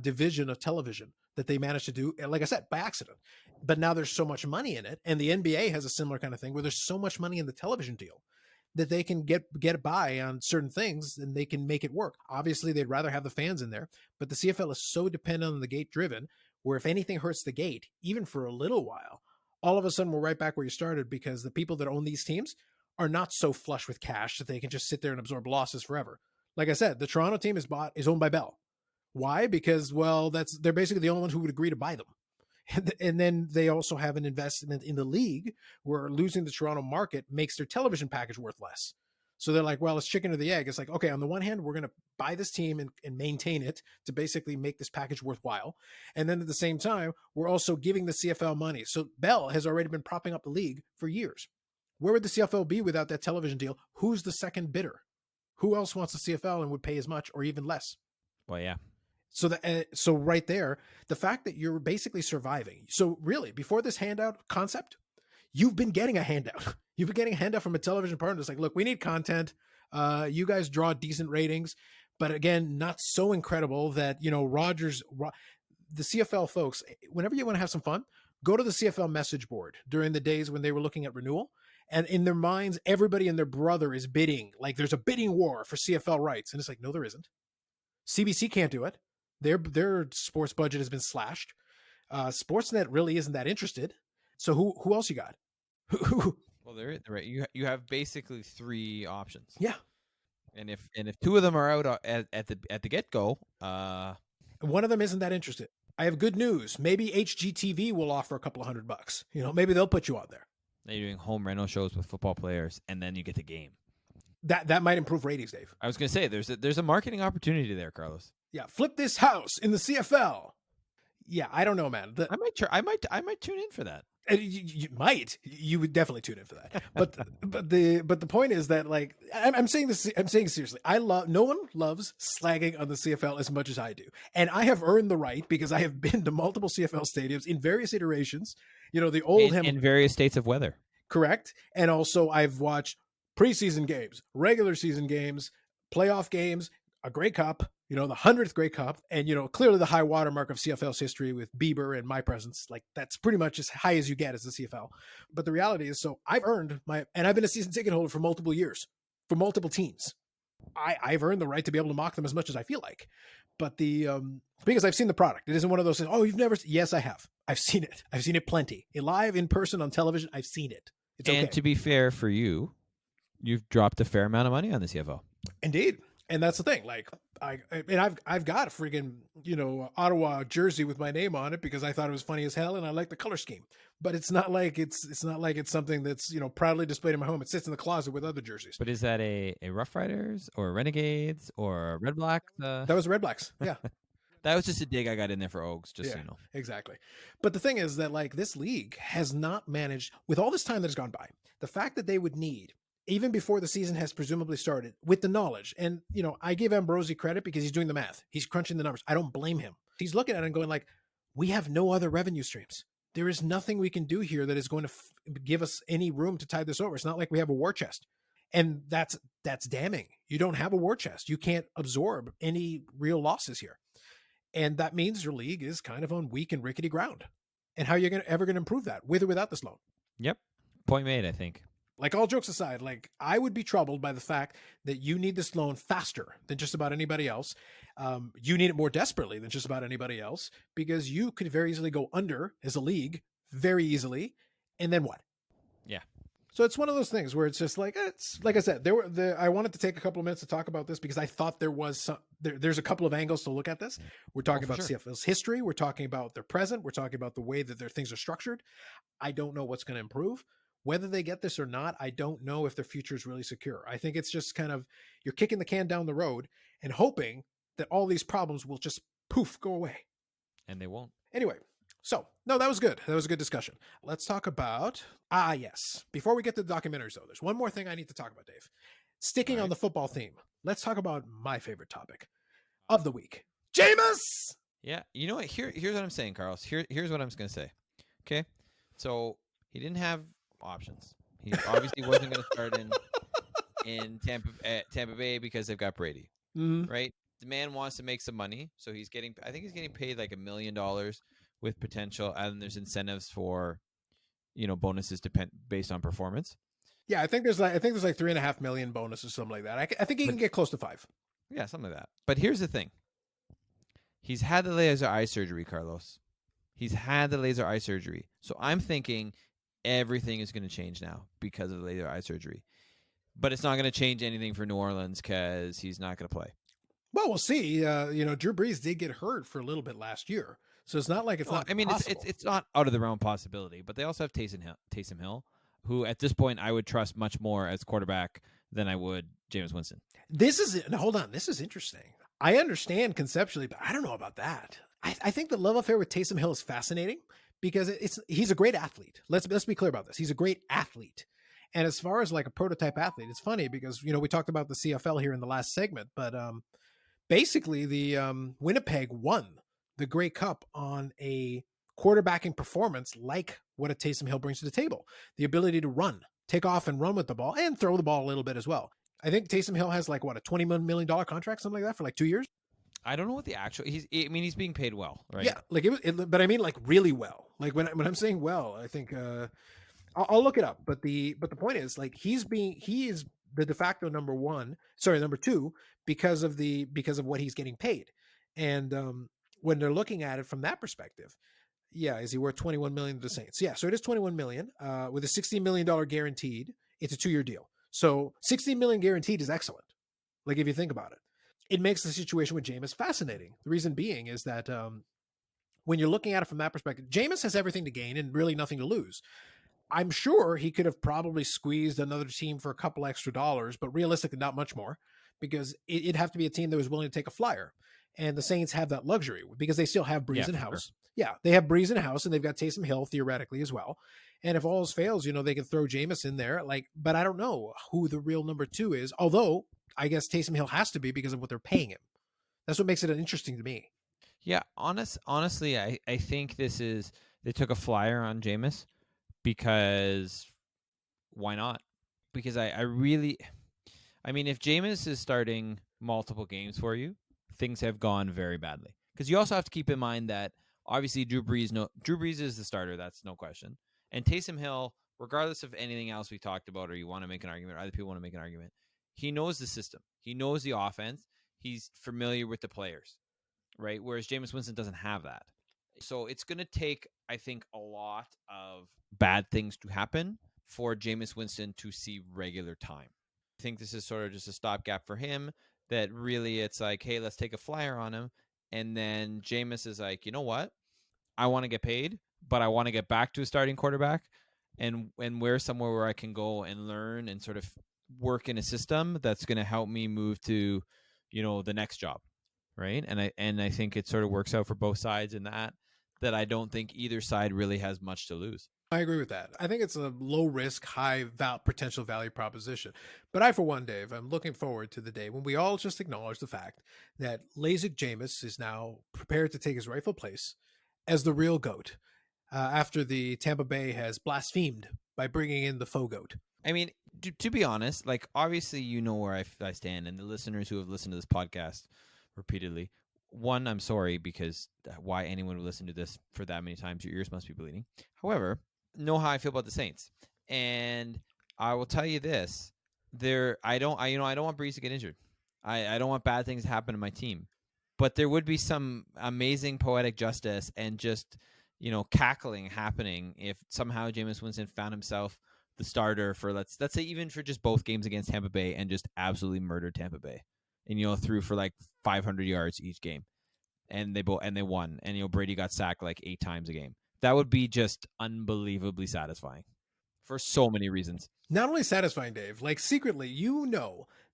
division of television that they managed to do, like I said, by accident. But now there's so much money in it, and the NBA has a similar kind of thing where there's so much money in the television deal that they can get by on certain things and they can make it work. Obviously, they'd rather have the fans in there, but the CFL is so dependent on the gate driven, where if anything hurts the gate, even for a little while, all of a sudden we're right back where you started, because the people that own these teams are not so flush with cash that they can just sit there and absorb losses forever. Like I said, the Toronto team is owned by Bell. Why? Because, well, they're basically the only ones who would agree to buy them. And then they also have an investment in the league where losing the Toronto market makes their television package worth less. So they're like, well, it's chicken or the egg. It's like, okay, on the one hand, we're going to buy this team and maintain it to basically make this package worthwhile. And then at the same time, we're also giving the CFL money. So Bell has already been propping up the league for years. Where would the CFL be without that television deal? Who's the second bidder? Who else wants the CFL and would pay as much or even less? Well, yeah. So right there, the fact that you're basically surviving. So really, before this handout concept, you've been getting a handout. You've been getting a handout from a television partner. It's like, look, we need content. You guys draw decent ratings, but again, not so incredible that, Rodgers, the CFL folks, whenever you want to have some fun, go to the CFL message board during the days when they were looking at renewal. And in their minds, everybody and their brother is bidding. Like there's a bidding war for CFL rights. And it's like, no, there isn't. CBC can't do it. Their sports budget has been slashed. Sportsnet really isn't that interested. So who else you got? Well, they're right. You have basically 3 options. Yeah. And if 2 of them are out at the get go, one of them isn't that interested. I have good news. Maybe HGTV will offer a couple of $100. Maybe they'll put you out there. Now you're doing home rental shows with football players, and then you get the game. That might improve ratings, Dave. I was going to say there's a marketing opportunity there, Carlos. Yeah, flip this house in the CFL. Yeah, I don't know, man. I might tune in for that. You might. You would definitely tune in for that. But the point is that, like, I'm saying this. I'm saying seriously. No one loves slagging on the CFL as much as I do, and I have earned the right because I have been to multiple CFL stadiums in various iterations. The old in various states of weather. Correct, and also I've watched preseason games, regular season games, playoff games, a Grey Cup. The 100th Grey Cup, and, clearly the high watermark of CFL's history with Bieber and my presence. Like, that's pretty much as high as you get as the CFL. But the reality is, so I've earned and I've been a season ticket holder for multiple years, for multiple teams. I've earned the right to be able to mock them as much as I feel like. But because I've seen the product. It isn't one of those things, oh, you've never, yes, I have. I've seen it. I've seen it plenty. Live, in person, on television, I've seen it. It's okay. And to be fair for you, you've dropped a fair amount of money on the CFL. Indeed. And that's the thing. Like, I've got a freaking, Ottawa jersey with my name on it because I thought it was funny as hell and I like the color scheme. But it's not like it's something that's, proudly displayed in my home. It sits in the closet with other jerseys. But is that a Rough Riders or Renegades or Red Blacks? That was Red Blacks. Yeah. That was just a dig I got in there for Oaks, just so you know. Exactly. But the thing is that, like, this league has not managed, with all this time that has gone by, the fact that they would need, even before the season has presumably started, with the knowledge. And, I give Ambrosi credit because he's doing the math. He's crunching the numbers. I don't blame him. He's looking at it and going like, we have no other revenue streams. There is nothing we can do here that is going to give us any room to tide this over. It's not like we have a war chest. And that's damning. You don't have a war chest. You can't absorb any real losses here. And that means your league is kind of on weak and rickety ground. And how are you ever going to improve that, with or without this loan? Yep. Point made, I think. Like, all jokes aside, like, I would be troubled by the fact that you need this loan faster than just about anybody else. You need it more desperately than just about anybody else, because you could very easily go under as a league very easily. And then what? Yeah. So it's one of those things where it's just like, it's like I said, I wanted to take a couple of minutes to talk about this because I thought there's a couple of angles to look at this. We're talking about CFL's history. We're talking about their present. We're talking about the way that their things are structured. I don't know what's going to improve. Whether they get this or not, I don't know if their future is really secure. I think it's just kind of, you're kicking the can down the road and hoping that all these problems will just poof, go away. And they won't. Anyway, so, no, that was good. That was a good discussion. Let's talk about, yes. Before we get to the documentaries, though, there's one more thing I need to talk about, Dave. Sticking on the football theme, let's talk about my favorite topic of the week. JAMEIS! Yeah, you know what? Here's what I'm saying, Carlos. Here's what I'm going to say. Okay? So, he didn't have options. He obviously wasn't going to start in Tampa Bay because they've got Brady, right? The man wants to make some money, so I think he's getting paid like $1 million with potential, and there's incentives for, bonuses based on performance. Yeah, I think there's like $3.5 million bonus or something like that. I think he can get close to 5. Yeah, something like that. But here's the thing: he's had the laser eye surgery, Carlos. He's had the laser eye surgery, so I'm thinking everything is going to change now because of the laser eye surgery. But it's not going to change anything for New Orleans because he's not going to play. Well, we'll see. Drew Brees did get hurt for a little bit last year, so it's not like it's not. I mean, it's not out of the realm of possibility. But they also have Taysom Hill, who at this point I would trust much more as quarterback than I would Jameis Winston. Hold on. This is interesting. I understand conceptually, but I don't know about that. I think the love affair with Taysom Hill is fascinating because he's a great athlete. Let's be clear about this. He's a great athlete. And as far as like a prototype athlete, it's funny because, we talked about the CFL here in the last segment, but basically the Winnipeg won the Grey Cup on a quarterbacking performance like what a Taysom Hill brings to the table. The ability to run, take off and run with the ball and throw the ball a little bit as well. I think Taysom Hill has like a $20 million contract, something like that for like 2 years. I don't know what the actual, he's being paid well, right? Yeah. Like but I mean like really well. Like when I'm saying well, I think, I'll look it up, but the point is like he is the de facto number two because of what he's getting paid. And when they're looking at it from that perspective, yeah, is he worth $21 million to the Saints? Yeah, so it is $21 million with a $60 million guaranteed. It's a 2-year deal. So $60 million guaranteed is excellent. Like if you think about it, it makes the situation with Jameis fascinating. The reason being is that when you're looking at it from that perspective, Jameis has everything to gain and really nothing to lose. I'm sure he could have probably squeezed another team for a couple extra dollars, but realistically, not much more because it'd have to be a team that was willing to take a flyer. And the Saints have that luxury because they still have Breeze in house. Sure. Yeah, they have Breeze in house and they've got Taysom Hill theoretically as well. And if all else fails, they can throw Jameis in there. But I don't know who the real number 2 is. Although I guess Taysom Hill has to be because of what they're paying him. That's what makes it interesting to me. Yeah, honestly, I think they took a flyer on Jameis because why not? Because if Jameis is starting multiple games for you, things have gone very badly. Because you also have to keep in mind that obviously Drew Brees is the starter, that's no question. And Taysom Hill, regardless of anything else we talked about, or you want to make an argument, or other people want to make an argument, he knows the system. He knows the offense. He's familiar with the players, right? Whereas Jameis Winston doesn't have that. So it's going to take, I think, a lot of bad things to happen for Jameis Winston to see regular time. I think this is sort of just a stopgap for him that really it's like, hey, let's take a flyer on him. And then Jameis is like, you know what? I want to get paid, but I want to get back to a starting quarterback and where somewhere where I can go and learn and sort of work in a system that's going to help me move to, the next job. Right. And I think it sort of works out for both sides in that I don't think either side really has much to lose. I agree with that. I think it's a low risk, high potential value proposition. But I, for one, Dave, I'm looking forward to the day when we all just acknowledge the fact that LASIK Jameis is now prepared to take his rightful place as the real GOAT after the Tampa Bay has blasphemed by bringing in the faux GOAT. I mean, to be honest, like obviously where I stand, and the listeners who have listened to this podcast repeatedly, one, I'm sorry because why anyone would listen to this for that many times, your ears must be bleeding. However, know how I feel about the Saints, and I will tell you this: I don't want Breeze to get injured. I don't want bad things to happen to my team, but there would be some amazing poetic justice and just cackling happening if somehow Jameis Winston found himself the starter for let's say even for just both games against Tampa Bay and just absolutely murdered Tampa Bay, and threw for like 500 yards each game, and they won, and Brady got sacked like 8 times a game. That would be just unbelievably satisfying for so many reasons. Not only satisfying, Dave, like secretly,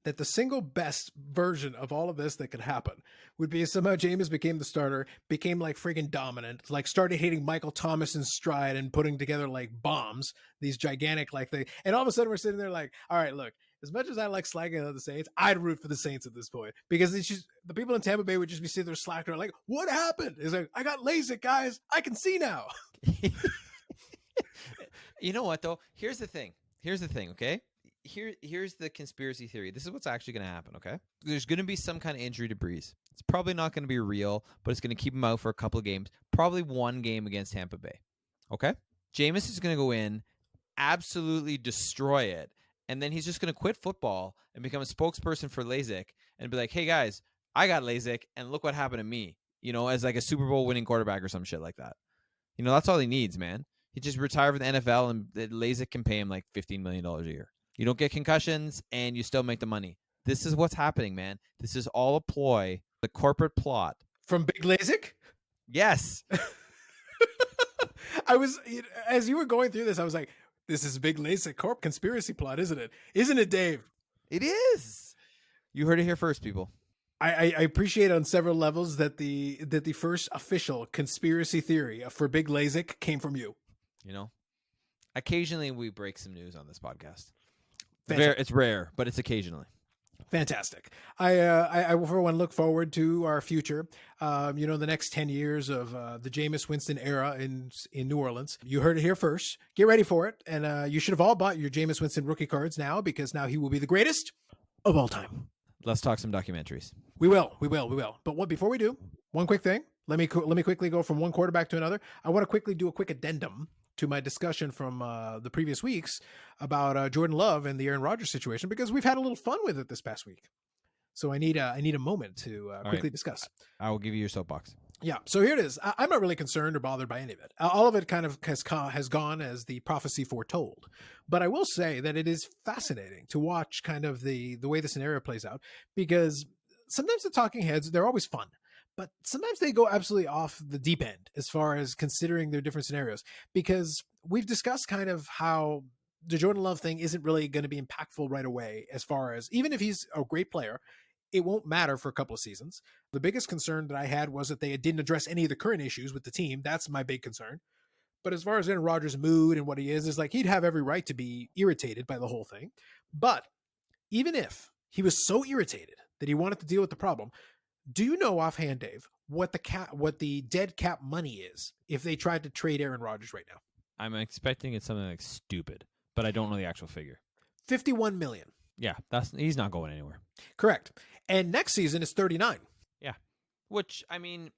that the single best version of all of this that could happen would be if somehow Jameis became the starter, became like freaking dominant, like started hitting Michael Thomas in stride and putting together like bombs, these gigantic like things. And all of a sudden we're sitting there like, all right, look, as much as I like slagging on the Saints, I'd root for the Saints at this point because the people in Tampa Bay would just be sitting there slacking like, what happened? It's like, I got LASIK, guys. I can see now. You know what though? Here's the thing. Okay. Here's the conspiracy theory. This is what's actually going to happen. Okay. There's going to be some kind of injury to Breeze. It's probably not going to be real, but it's going to keep him out for a couple of games, probably one game against Tampa Bay. Okay. Jameis is going to go in, absolutely destroy it. And then he's just going to quit football and become a spokesperson for LASIK and be like, hey guys, I got LASIK and look what happened to me, as like a Super Bowl winning quarterback or some shit like that. That's all he needs, man. He just retire from the NFL and LASIK can pay him like $15 million a year. You don't get concussions and you still make the money. This is what's happening, man. This is all a ploy, the corporate plot. From Big LASIK? Yes. As you were going through this, I was like, this is Big LASIK Corp conspiracy plot, isn't it? Isn't it, Dave? It is. You heard it here first, people. I appreciate on several levels that the first official conspiracy theory for Big LASIK came from you. You know, occasionally we break some news on this podcast. Fantastic. It's rare, but it's occasionally. Fantastic. I for one look forward to our future. The next 10 years of the Jameis Winston era in New Orleans. You heard it here first. Get ready for it. And you should have all bought your Jameis Winston rookie cards now, because now he will be the greatest of all time. Let's talk some documentaries. We will. But before we do, one quick thing. Let me quickly go from one quarterback to another. I want to quickly do a quick addendum to my discussion from the previous weeks about Jordan Love and the Aaron Rodgers situation, because we've had a little fun with it this past week. So I need a moment to quickly discuss. I will give you your soapbox. Yeah. So here it is. I'm not really concerned or bothered by any of it. All of it kind of has gone as the prophecy foretold. But I will say that it is fascinating to watch kind of the way the scenario plays out, because sometimes the talking heads, they're always fun, but sometimes they go absolutely off the deep end as far as considering their different scenarios, because we've discussed kind of how the Jordan Love thing isn't really going to be impactful right away, as far as even if he's a great player, it won't matter for a couple of seasons. The biggest concern that I had was that they didn't address any of the current issues with the team. That's my big concern. But as far as Aaron Rodgers' mood and what he is like, he'd have every right to be irritated by the whole thing. But even if he was so irritated that he wanted to deal with the problem, do you know offhand, Dave, what the dead cap money is if they tried to trade Aaron Rodgers right now? I'm expecting it's something like stupid, but I don't know the actual figure. $51 million. Yeah, he's not going anywhere. Correct. And next season is 39. Yeah. Which, I mean,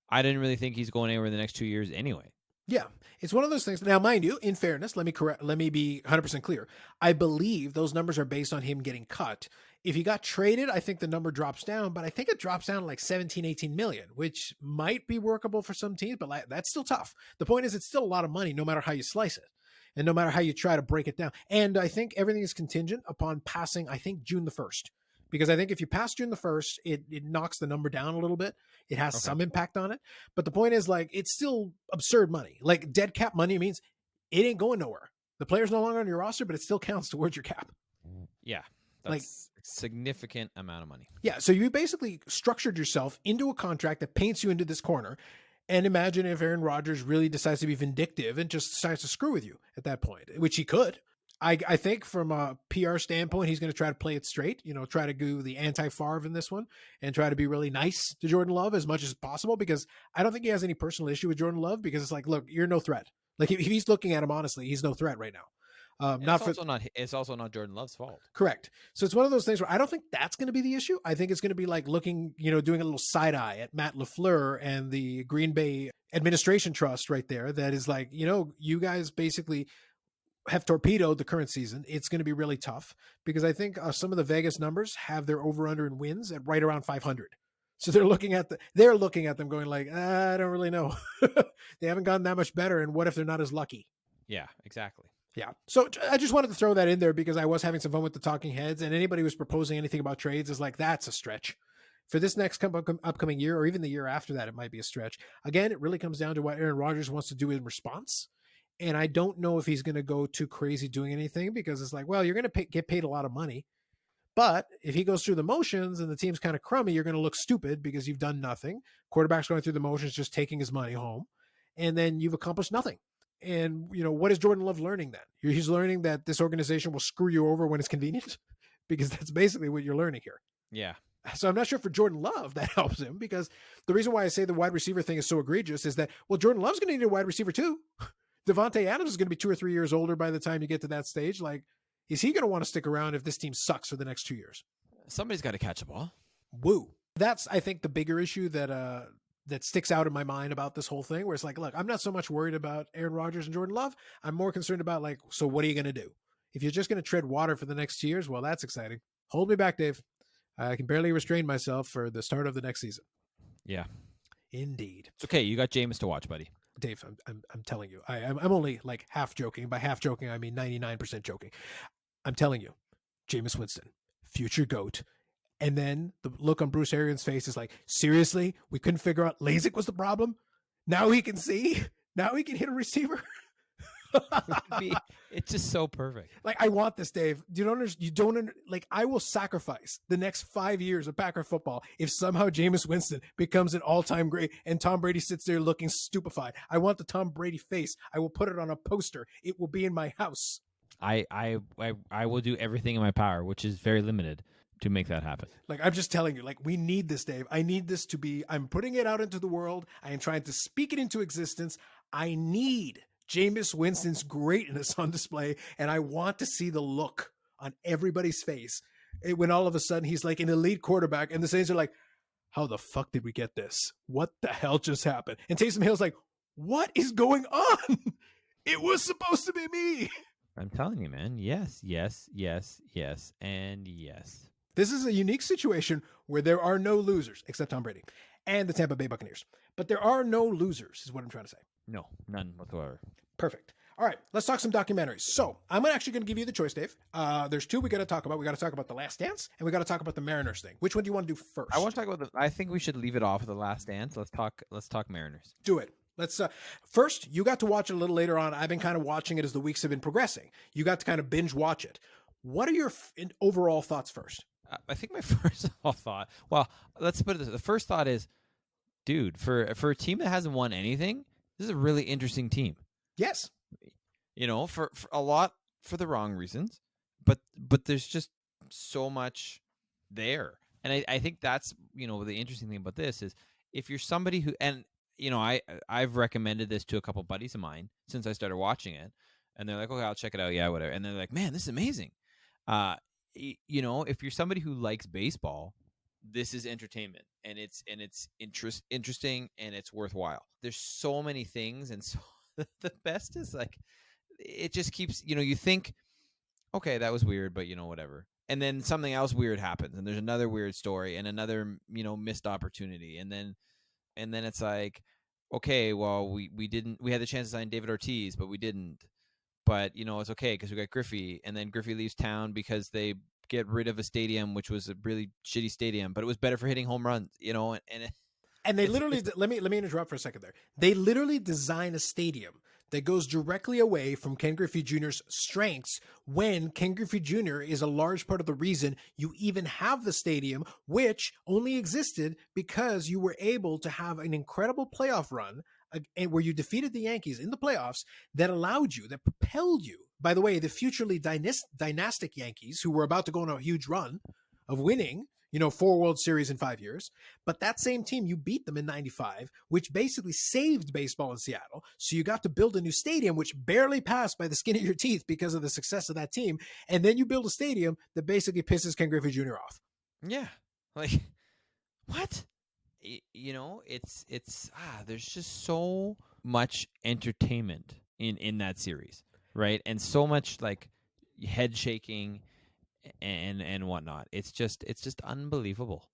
I didn't really think he's going anywhere in the next 2 years anyway. Yeah. It's one of those things. Now, mind you, in fairness, let me be 100% clear. I believe those numbers are based on him getting cut. If he got traded, I think the number drops down, but I think it drops down to like 17, 18 million, which might be workable for some teams, but that's still tough. The point is, it's still a lot of money no matter how you slice it, and no matter how you try to break it down. And I think everything is contingent upon passing, I think, June the 1st. Because I think if you pass June the 1st, it knocks the number down a little bit. It has some impact on it. But the point is, like, it's still absurd money. Like, dead cap money means it ain't going nowhere. The player's no longer on your roster, but it still counts towards your cap. Yeah. That's like a significant amount of money. Yeah. So you basically structured yourself into a contract that paints you into this corner. And imagine if Aaron Rodgers really decides to be vindictive and just decides to screw with you at that point, which he could. I think from a PR standpoint, he's going to try to play it straight, try to do the anti-Favre in this one and try to be really nice to Jordan Love as much as possible, because I don't think he has any personal issue with Jordan Love, because it's like, look, you're no threat. Like, if he's looking at him honestly, he's no threat right now. It's also not Jordan Love's fault. Correct. So it's one of those things where I don't think that's going to be the issue. I think it's going to be like looking, doing a little side eye at Matt LaFleur and the Green Bay administration trust right there. That is like, you guys basically have torpedoed the current season. It's going to be really tough, because I think some of the Vegas numbers have their over under in wins at right around 500. So they're looking at them going like, I don't really know. They haven't gotten that much better. And what if they're not as lucky? Yeah, exactly. Yeah. So I just wanted to throw that in there, because I was having some fun with the talking heads, and anybody who's proposing anything about trades is like, that's a stretch. For this next upcoming year, or even the year after that, it might be a stretch. Again, it really comes down to what Aaron Rodgers wants to do in response. And I don't know if he's going to go too crazy doing anything, because it's like, well, you're going to get paid a lot of money. But if he goes through the motions and the team's kind of crummy, you're going to look stupid because you've done nothing. Quarterback's going through the motions, just taking his money home. And then you've accomplished nothing. And, what is Jordan Love learning then? He's learning that this organization will screw you over when it's convenient, because that's basically what you're learning here. Yeah. So I'm not sure for Jordan Love that helps him, because the reason why I say the wide receiver thing is so egregious is that, well, Jordan Love's going to need a wide receiver too. Devontae Adams is going to be 2 or 3 years older by the time you get to that stage. Like, is he going to want to stick around if this team sucks for the next 2 years? Somebody's got to catch a ball. Woo. That's, I think, the bigger issue that sticks out in my mind about this whole thing, where it's like, look, I'm not so much worried about Aaron Rodgers and Jordan Love. I'm more concerned about, like, so what are you going to do? If you're just going to tread water for the next 2 years, well, that's exciting. Hold me back, Dave. I can barely restrain myself for the start of the next season. Yeah. Indeed. It's okay. You got Jameis to watch, buddy. Dave, I'm telling you, I'm only like half joking. By half joking, I mean 99% joking. I'm telling you, Jameis Winston, future GOAT. And then the look on Bruce Arians' face is like, seriously? We couldn't figure out LASIK was the problem? Now he can see? Now he can hit a receiver? It's just so perfect. Like, I want this, Dave. Like, I will sacrifice the next 5 years of Packer football if somehow Jameis Winston becomes an all-time great and Tom Brady sits there looking stupefied. I want the Tom Brady face. I will put it on a poster. It will be in my house. I will do everything in my power, which is very limited, to make that happen. Like, I'm just telling you, like, we need this, Dave. I need this to be, I'm putting it out into the world. I am trying to speak it into existence. I need Jameis Winston's greatness on display, and I want to see the look on everybody's face when all of a sudden he's like an elite quarterback, and the Saints are like, how the fuck did we get this? What the hell just happened? And Taysom Hill's like, what is going on? It was supposed to be me. I'm telling you, man. Yes, yes, yes, yes, and yes. This is a unique situation where there are no losers, except Tom Brady and the Tampa Bay Buccaneers. But there are no losers, is what I'm trying to say. No, none whatsoever. Perfect. All right, let's talk some documentaries. So I'm actually going to give you the choice, Dave. There's two we got to talk about. We got to talk about The Last Dance, and we got to talk about the Mariners thing. Which one do you want to do first? I want to talk about I think we should leave it off at The Last Dance. Let's talk Mariners. Do it. Let's first, you got to watch it a little later on. I've been kind of watching it as the weeks have been progressing. You got to kind of binge watch it. What are your overall thoughts first? I think my first thought, well, let's put it this way. The first thought is, dude, for a team that hasn't won anything, this is a really interesting team. Yes. You know, for a lot for the wrong reasons, but there's just so much there. And I think that's, you know, the interesting thing about this is if you're somebody who, and, you know, I've recommended this to a couple buddies of mine since I started watching it, and they're like, okay, I'll check it out. Yeah, whatever. And they're like, man, this is amazing. You know, if you're somebody who likes baseball, this is entertainment, and it's interesting, and it's worthwhile. There's so many things, and so the best is like, it just keeps, you know, you think, okay, that was weird, but you know, whatever. And then something else weird happens, and there's another weird story and another, you know, missed opportunity. And then it's like, okay, well, we had the chance to sign David Ortiz, but we didn't. But, you know, it's okay because we got Griffey, and then Griffey leaves town because they get rid of a stadium, which was a really shitty stadium, but it was better for hitting home runs, you know, and they literally, let me interrupt for a second there. They literally design a stadium that goes directly away from Ken Griffey Jr.'s strengths, when Ken Griffey Jr. is a large part of the reason you even have the stadium, which only existed because you were able to have an incredible playoff run where you defeated the Yankees in the playoffs that propelled you. By the way, the futurely dynastic Yankees, who were about to go on a huge run of winning, you know, 4 World Series in 5 years. But that same team, you beat them in 95, which basically saved baseball in Seattle. So you got to build a new stadium, which barely passed by the skin of your teeth because of the success of that team. And then you build a stadium that basically pisses Ken Griffey Jr. off. Yeah. Like, what? You know, there's just so much entertainment in that series, right? And so much like head shaking and whatnot. It's just unbelievable.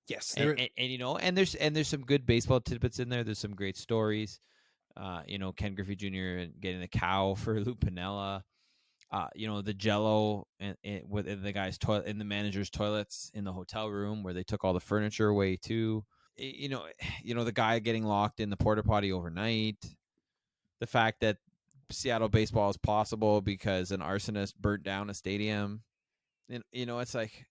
Yes, and you know, and there's some good baseball tidbits in there. There's some great stories. You know, Ken Griffey Jr. getting the cow for Lou Piniella. You know, the Jello with the guy's toilet in the manager's toilets in the hotel room where they took all the furniture away too. You know, the guy getting locked in the porta potty overnight. The fact that Seattle baseball is possible because an arsonist burnt down a stadium. And, you know, it's like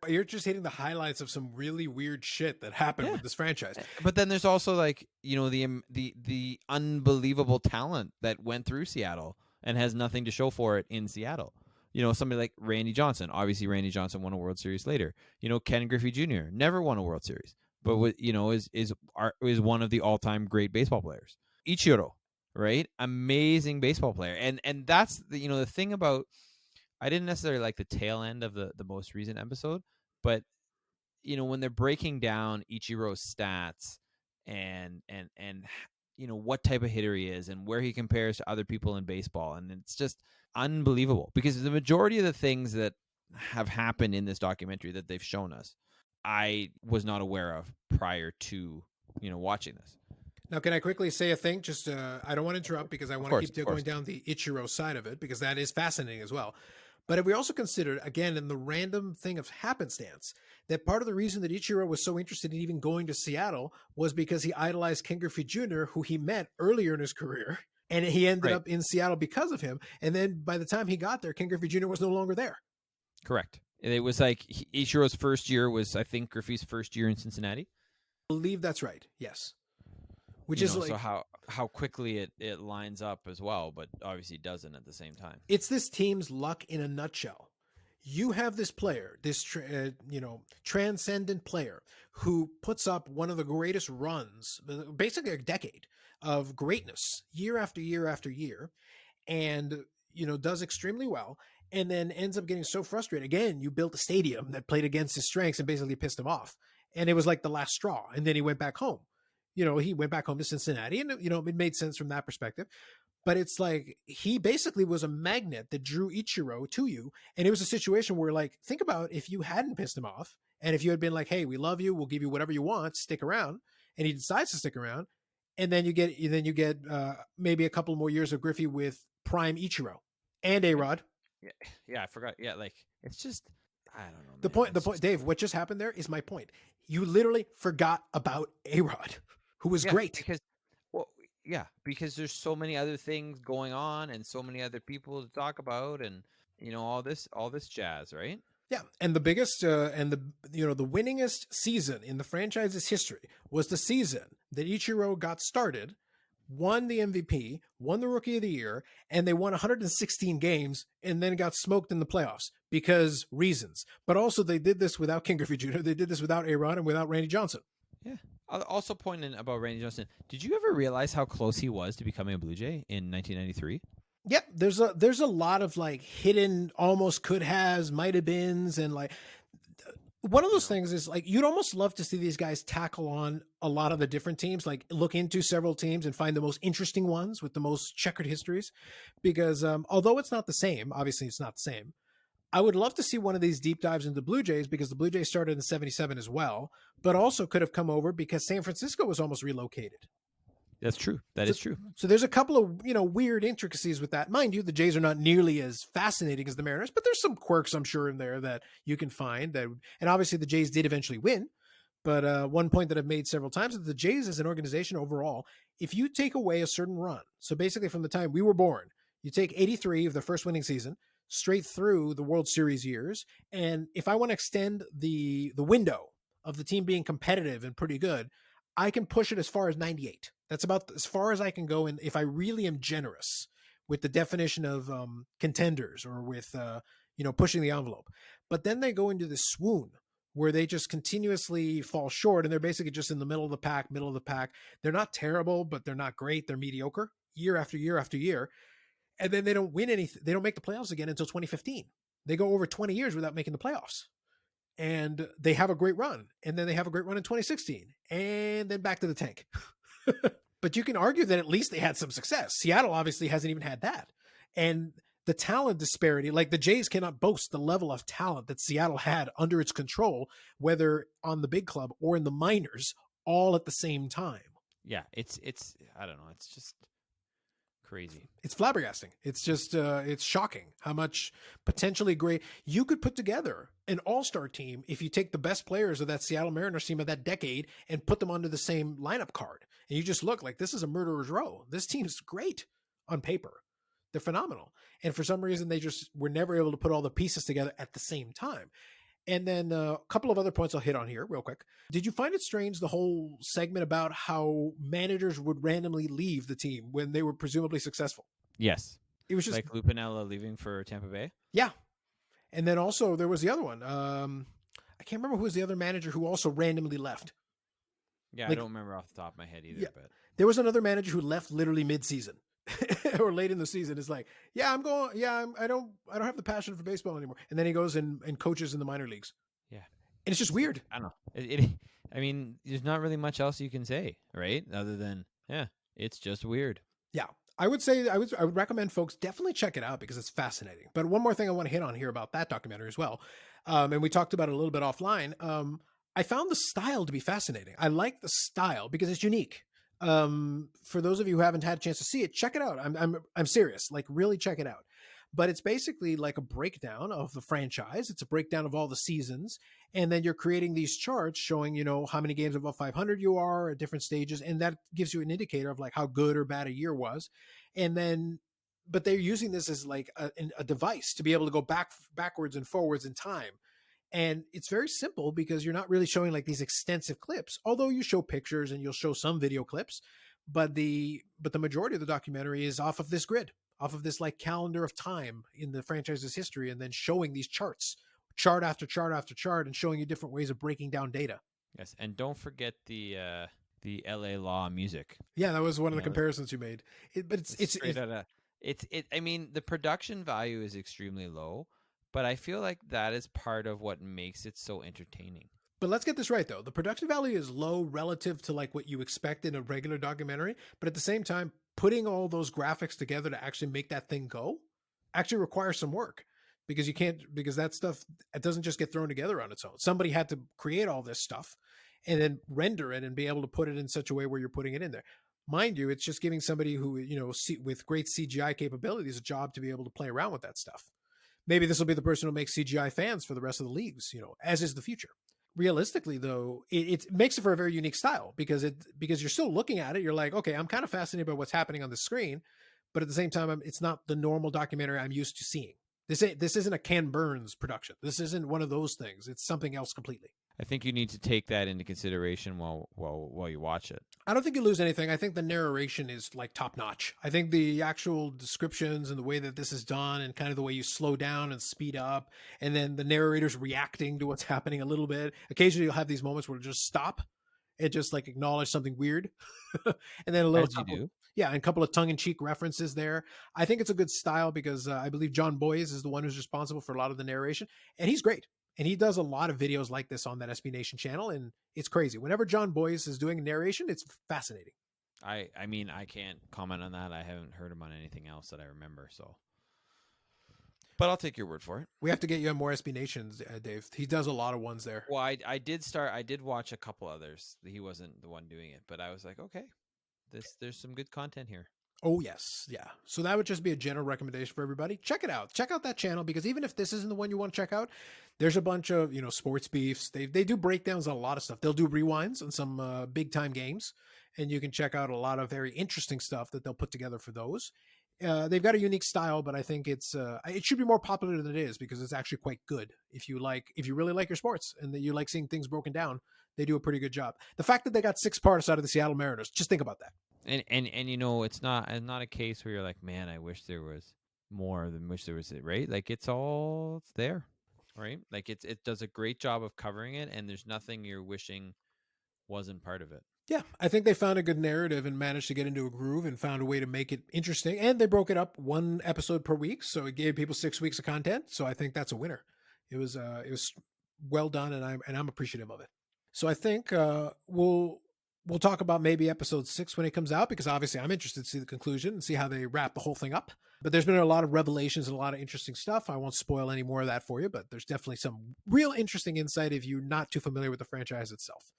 you're just hitting the highlights of some really weird shit that happened with this franchise. But then there's also, like, you know, the unbelievable talent that went through Seattle and has nothing to show for it in Seattle. You know, somebody like Randy Johnson. Obviously, Randy Johnson won a World Series later. You know, Ken Griffey Jr. never won a World Series, but you know, is one of the all-time great baseball players. Ichiro, right? Amazing baseball player, and that's the, you know, the thing about. I didn't necessarily like the tail end of the most recent episode, but you know, when they're breaking down Ichiro's stats and you know what type of hitter he is and where he compares to other people in baseball, and it's just unbelievable because the majority of the things that have happened in this documentary that they've shown us, I was not aware of prior to, you know, watching this. Now, can I quickly say a thing? Just I don't want to interrupt because I want to keep going down the Ichiro side of it because that is fascinating as well. But if we also considered, again, in the random thing of happenstance, that part of the reason that Ichiro was so interested in even going to Seattle was because he idolized Ken Griffey Jr., who he met earlier in his career, And he ended Right. up in Seattle because of him. And then by the time he got there, Ken Griffey Jr. was no longer there. Correct. It was like Ichiro's first year was, I think, Griffey's first year in Cincinnati. I believe that's right. Yes. Which You is know, like, so how quickly it lines up as well, but obviously doesn't at the same time. it's this team's luck in a nutshell. You have this player, this transcendent player who puts up one of the greatest runs, basically a decade of greatness, year after year after year, and does extremely well, and then ends up getting so frustrated. Again, you built a stadium that played against his strengths and basically pissed him off, and it was like the last straw. And then he went back home. He went back home to Cincinnati, and it made sense from that perspective. But it's like he basically was a magnet that drew Ichiro to you. And it was a situation where, like, think about if you hadn't pissed him off, and if you had been like, hey, we love you, we'll give you whatever you want, stick around, and he decides to stick around, and then you get maybe a couple more years of Griffey with prime Ichiro and A-Rod. Yeah, I forgot. Yeah, like it's just I don't know. The man. point, Dave, what just happened there is my point. You literally forgot about A-Rod, who was great. Because there's so many other things going on and so many other people to talk about, and all this jazz, right? Yeah, and the biggest and the winningest season in the franchise's history was the season that Ichiro got started, won the MVP, won the Rookie of the Year, and they won 116 games and then got smoked in the playoffs because reasons. But also they did this without Ken Griffey Jr. They did this without A-Rod and without Randy Johnson. Yeah. I'll also point in about Randy Johnson. Did you ever realize how close he was to becoming a Blue Jay in 1993? Yeah, there's a lot of like hidden almost could has, might have beens, and like one of those things is like you'd almost love to see these guys tackle on a lot of the different teams, like look into several teams and find the most interesting ones with the most checkered histories, because although it's not the same, obviously it's not the same. I would love to see one of these deep dives into the Blue Jays, because the Blue Jays started in '77 as well, but also could have come over because San Francisco was almost relocated. That's true. That is true. So there's a couple of, weird intricacies with that. Mind you, the Jays are not nearly as fascinating as the Mariners, but there's some quirks, I'm sure, in there that you can find. And obviously the Jays did eventually win. But one point that I've made several times is the Jays as an organization overall, if you take away a certain run, so basically from the time we were born, you take 83 of the first winning season, straight through the World Series years. And if I want to extend the window of the team being competitive and pretty good, I can push it as far as 98. That's about as far as I can go. And if I really am generous with the definition of contenders or with, pushing the envelope, but then they go into this swoon where they just continuously fall short. And they're basically just in the middle of the pack. They're not terrible, but they're not great. They're mediocre year after year after year. And then they don't win anything. They don't make the playoffs again until 2015. They go over 20 years without making the playoffs. And they have a great run. And then they have a great run in 2016. And then back to the tank. But you can argue that at least they had some success. Seattle obviously hasn't even had that. And the talent disparity, like the Jays cannot boast the level of talent that Seattle had under its control, whether on the big club or in the minors, all at the same time. Yeah, it's I don't know. It's just crazy. It's flabbergasting. It's just it's shocking how much potentially great you could put together an all-star team if you take the best players of that Seattle Mariners team of that decade and put them onto the same lineup card. And you just look like this is a murderer's row. This team's great on paper. They're phenomenal. And for some reason, they just were never able to put all the pieces together at the same time. And then a couple of other points I'll hit on here real quick. Did you find it strange, the whole segment about how managers would randomly leave the team when they were presumably successful? Yes. It was just like Lupinella leaving for Tampa Bay. Yeah. And then also there was the other one. I can't remember who was the other manager who also randomly left. Yeah, I don't remember off the top of my head either. Yeah. But there was another manager who left literally mid-season or late in the season. It's like, yeah, I'm going. Yeah, I don't have the passion for baseball anymore. And then he goes and coaches in the minor leagues. Yeah, and it's just weird. I don't know. I mean, there's not really much else you can say, right? Other than, yeah, it's just weird. Yeah, I would say I would recommend folks definitely check it out because it's fascinating. But one more thing I want to hit on here about that documentary as well, and we talked about it a little bit offline. I found the style to be fascinating. I like the style because it's unique. For those of you who haven't had a chance to see it, check it out. I'm serious. Like, really check it out. but it's basically like a breakdown of the franchise. It's a breakdown of all the seasons. And then you're creating these charts showing, how many games above 500 you are at different stages. And that gives you an indicator of like how good or bad a year was. And then, but they're using this as like a device to be able to go backwards and forwards in time. And it's very simple because you're not really showing like these extensive clips, although you show pictures and you'll show some video clips. But the majority of the documentary is off of this grid, off of this like calendar of time in the franchise's history, and then showing these charts, chart after chart after chart, and showing you different ways of breaking down data. Yes, and don't forget the LA Law music. Yeah, that was one of the comparisons you made. I mean, the production value is extremely low, but I feel like that is part of what makes it so entertaining. But let's get this right, though. The production value is low relative to like what you expect in a regular documentary. But at the same time, putting all those graphics together to actually make that thing go actually requires some work, because that stuff, it doesn't just get thrown together on its own. Somebody had to create all this stuff and then render it and be able to put it in such a way where you're putting it in there. Mind you, it's just giving somebody who, with great CGI capabilities a job to be able to play around with that stuff. Maybe this will be the person who makes CGI fans for the rest of the leagues, as is the future. Realistically, though, it makes it for a very unique style because you're still looking at it. You're like, okay, I'm kind of fascinated by what's happening on the screen, but at the same time, it's not the normal documentary I'm used to seeing. This isn't a Ken Burns production. This isn't one of those things. It's something else completely. I think you need to take that into consideration while you watch it. I don't think you lose anything. I think the narration is like top notch. I think the actual descriptions and the way that this is done and kind of the way you slow down and speed up, and then the narrator's reacting to what's happening a little bit. Occasionally you'll have these moments where it'll just stop. It just like acknowledge something weird. And then a couple of tongue-in-cheek references there. I think it's a good style because I believe John Boyes is the one who's responsible for a lot of the narration, and he's great. And he does a lot of videos like this on that SB Nation channel, and it's crazy. Whenever John Boyes is doing narration, it's fascinating. I mean, I can't comment on that. I haven't heard him on anything else that I remember, so. But I'll take your word for it. We have to get you on more SB Nations, Dave. He does a lot of ones there. Well, I did watch a couple others. He wasn't the one doing it, but I was like, okay, there's some good content here. Oh, yes. Yeah. So that would just be a general recommendation for everybody. Check it out. Check out that channel, because even if this isn't the one you want to check out, there's a bunch of, sports beefs. They do breakdowns on a lot of stuff. They'll do rewinds on some big time games, and you can check out a lot of very interesting stuff that they'll put together for those. They've got a unique style, but I think it should be more popular than it is, because it's actually quite good. If you really like your sports and that you like seeing things broken down, they do a pretty good job. The fact that they got 6 parts out of the Seattle Mariners, just think about that. And it's not a case where you're like, man, I wish there was more than wish there was it, right? Like it's there, right? Like it does a great job of covering it, and there's nothing you're wishing wasn't part of it. Yeah, I think they found a good narrative and managed to get into a groove and found a way to make it interesting. And they broke it up 1 episode per week, so it gave people 6 weeks of content. So I think that's a winner. It was well done, and I'm appreciative of it. So I think we'll talk about maybe episode 6 when it comes out, because obviously I'm interested to see the conclusion and see how they wrap the whole thing up. But there's been a lot of revelations and a lot of interesting stuff. I won't spoil any more of that for you, but there's definitely some real interesting insight if you're not too familiar with the franchise itself.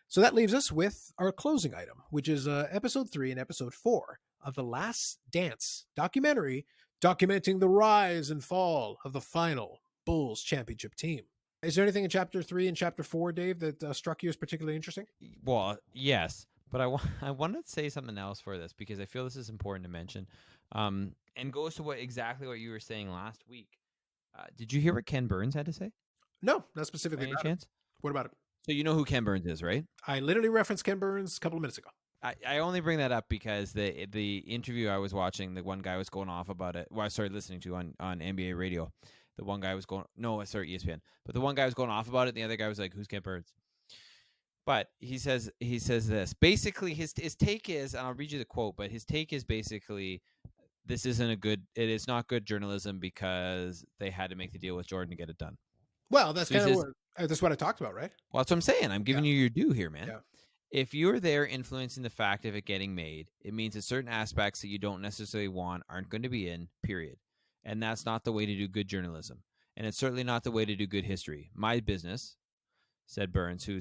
So that leaves us with our closing item, which is episode 3 and episode 4 of the Last Dance documentary, documenting the rise and fall of the final Bulls championship team. Is there anything in chapter 3 and chapter 4, Dave, that struck you as particularly interesting? Well, yes, but I want to say something else for this, because I feel this is important to mention, and goes to exactly what you were saying last week. Did you hear what Ken Burns had to say? No, not specifically. Any chance? What about it? So you know who Ken Burns is, right? I literally referenced Ken Burns a couple of minutes ago. I only bring that up because the interview I was watching, the one guy was going off about it. Well, I started listening to on NBA radio. The one guy was ESPN. But the one guy was going off about it. The other guy was like, "Who's Ken Burns?" But he says this. Basically, his take is, and I'll read you the quote. But his take is basically, it is not good journalism because they had to make the deal with Jordan to get it done. Well, that's that's what I talked about, right? Well, that's what I'm saying. I'm giving you your due here, man. Yeah. If you're there influencing the fact of it getting made, it means that certain aspects that you don't necessarily want aren't going to be in, period. And that's not the way to do good journalism. And it's certainly not the way to do good history. My business, said Burns, who,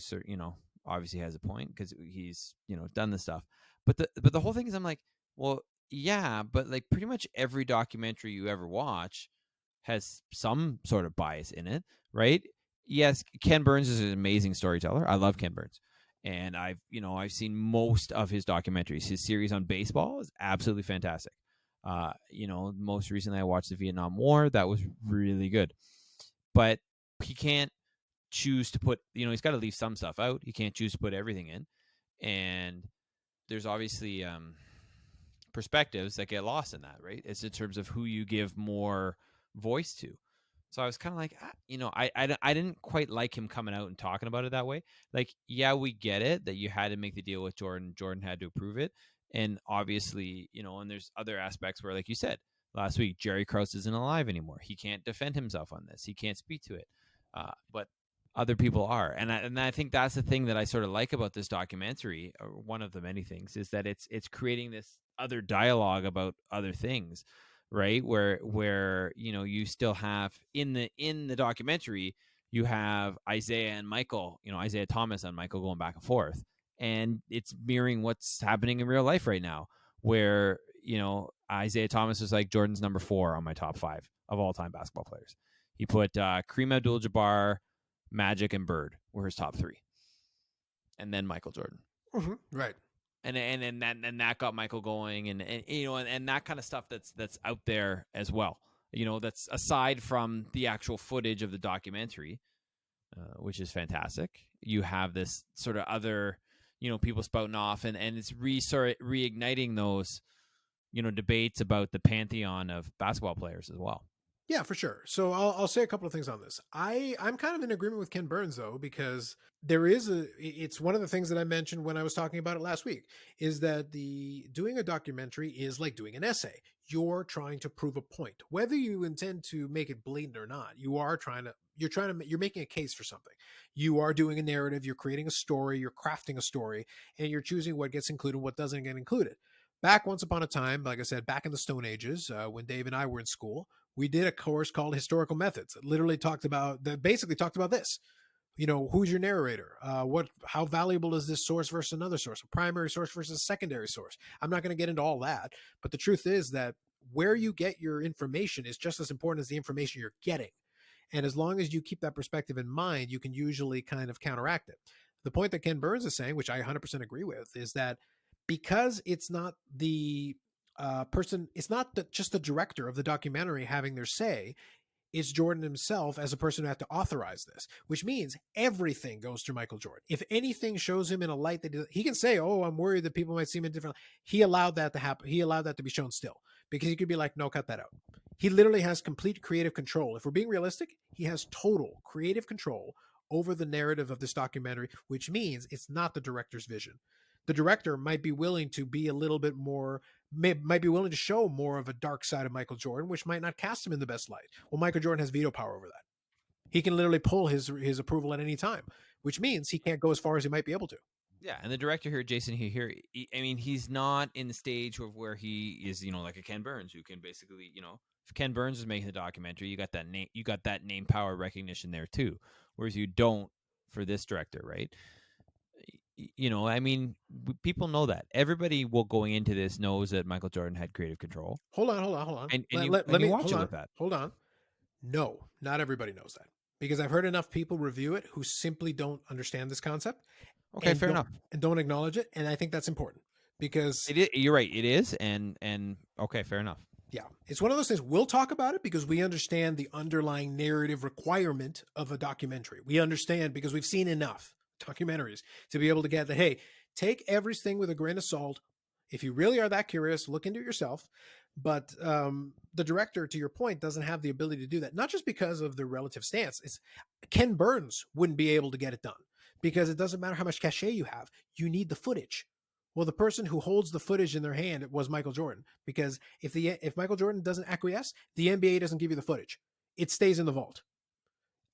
obviously has a point because he's, done this stuff. But the whole thing is, I'm like, well, Yeah, but like pretty much every documentary you ever watch has some sort of bias in it, right? Yes, Ken Burns is an amazing storyteller. I love Ken Burns. And I've seen most of his documentaries. His series on baseball is absolutely fantastic. Most recently I watched the Vietnam War. That was really good. But he can't choose to put, he's got to leave some stuff out. He can't choose to put everything in. And there's obviously perspectives that get lost in that, right? It's in terms of who you give more voice to. So I was kind of like, I didn't quite like him coming out and talking about it that way. Like, yeah, we get it that you had to make the deal with Jordan. Jordan had to approve it. And obviously, and there's other aspects where, like you said last week, Jerry Krause isn't alive anymore. He can't defend himself on this. He can't speak to it. But other people are. And I think that's the thing that I sort of like about this documentary, or one of the many things, is that it's creating this other dialogue about other things, right? Where you still have in the documentary, you have Isaiah and Michael, Isaiah Thomas and Michael going back and forth, and it's mirroring what's happening in real life right now, where Isaiah Thomas is like, Jordan's number 4 on my top 5 of all time basketball players. He put Kareem Abdul-Jabbar, Magic, and Bird were his top 3, and then Michael Jordan. Mm-hmm. Right. And that got Michael going, and that kind of stuff that's out there as well. That's aside from the actual footage of the documentary, which is fantastic. You have this sort of other, people spouting off, and it's reigniting those, debates about the pantheon of basketball players as well. Yeah, for sure. So I'll say a couple of things on this. I'm kind of in agreement with Ken Burns, though, because it's one of the things that I mentioned when I was talking about it last week, is that doing a documentary is like doing an essay. You're trying to prove a point, whether you intend to make it blatant or not. You're making a case for something. You are doing a narrative. You're creating a story. You're crafting a story, and you're choosing what gets included, what doesn't get included. Back once upon a time, like I said, back in the Stone Ages, when Dave and I were in school, we did a course called Historical Methods. It literally basically talked about this. Who's your narrator? How valuable is this source versus another source? A primary source versus a secondary source? I'm not going to get into all that, but the truth is that where you get your information is just as important as the information you're getting. And as long as you keep that perspective in mind, you can usually kind of counteract it. The point that Ken Burns is saying, which I 100% agree with, is that because it's not the it's not just the director of the documentary having their say, it's Jordan himself as a person who had to authorize this, which means everything goes through Michael Jordan. If anything shows him in a light that he can say, oh, I'm worried that people might see him in different, he allowed that to happen. He allowed that to be shown still, because he could be like, no, cut that out. He literally has complete creative control. If we're being realistic, he has total creative control over the narrative of this documentary, which means it's not the director's vision. The director might be willing to be a little bit more, might be willing to show more of a dark side of Michael Jordan, which might not cast him in the best light. Well, Michael Jordan has veto power over that. He can literally pull his approval at any time, which means he can't go as far as he might be able to. Yeah, and the director here, Jason, he's not in the stage of where he is, like a Ken Burns, who can basically, if Ken Burns is making the documentary, you got that name power recognition there too, whereas you don't for this director, right? People know that. Everybody going into this knows that Michael Jordan had creative control. Hold on. And let me watch it with that. Hold on. No, not everybody knows that, because I've heard enough people review it who simply don't understand this concept. Okay, fair enough. And don't acknowledge it. And I think that's important, because you're right. It is. And okay, fair enough. Yeah, it's one of those things. We'll talk about it because we understand the underlying narrative requirement of a documentary. We understand because we've seen enough documentaries to be able to get that, hey, take everything with a grain of salt. If you really are that curious, look into it yourself. But the director, to your point, doesn't have the ability to do that, not just because of the relative stance. It's Ken Burns wouldn't be able to get it done, because it doesn't matter how much cachet you have. You need the footage. Well, the person who holds the footage in their hand was Michael Jordan, because if Michael Jordan doesn't acquiesce, the NBA doesn't give you the footage. It stays in the vault.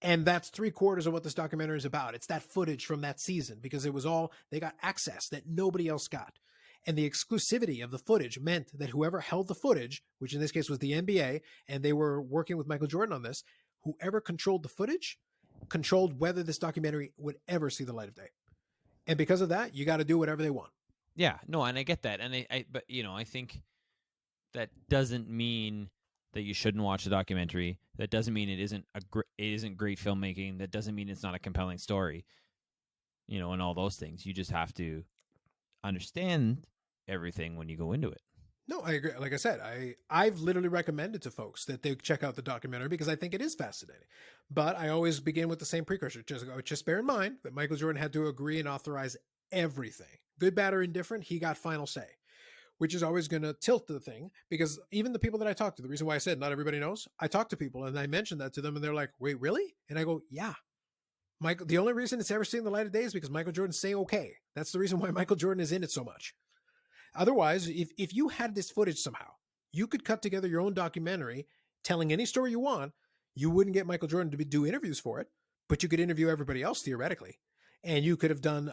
And that's 3/4 of what this documentary is about. It's that footage from that season, because they got access that nobody else got. And the exclusivity of the footage meant that whoever held the footage, which in this case was the NBA, and they were working with Michael Jordan on this, whoever controlled the footage controlled whether this documentary would ever see the light of day. And because of that, you got to do whatever they want. Yeah, no, and I get that. And I think That doesn't mean that you shouldn't watch the documentary. That doesn't mean it isn't great filmmaking. That doesn't mean it's not a compelling story. And all those things. You just have to understand everything when you go into it. No, I agree. Like I said, I've literally recommended to folks that they check out the documentary because I think it is fascinating. But I always begin with the same precursor. Just bear in mind that Michael Jordan had to agree and authorize everything. Good, bad, or indifferent, he got final say, which is always going to tilt the thing, because even the people that I talk to, the reason why I said not everybody knows, I talk to people and I mention that to them and they're like, wait, really? And I go, yeah. Michael, the only reason it's ever seen the light of day is because Michael Jordan's saying okay. That's the reason why Michael Jordan is in it so much. Otherwise, if you had this footage somehow, you could cut together your own documentary telling any story you want. You wouldn't get Michael Jordan to do interviews for it, but you could interview everybody else theoretically. And you could have done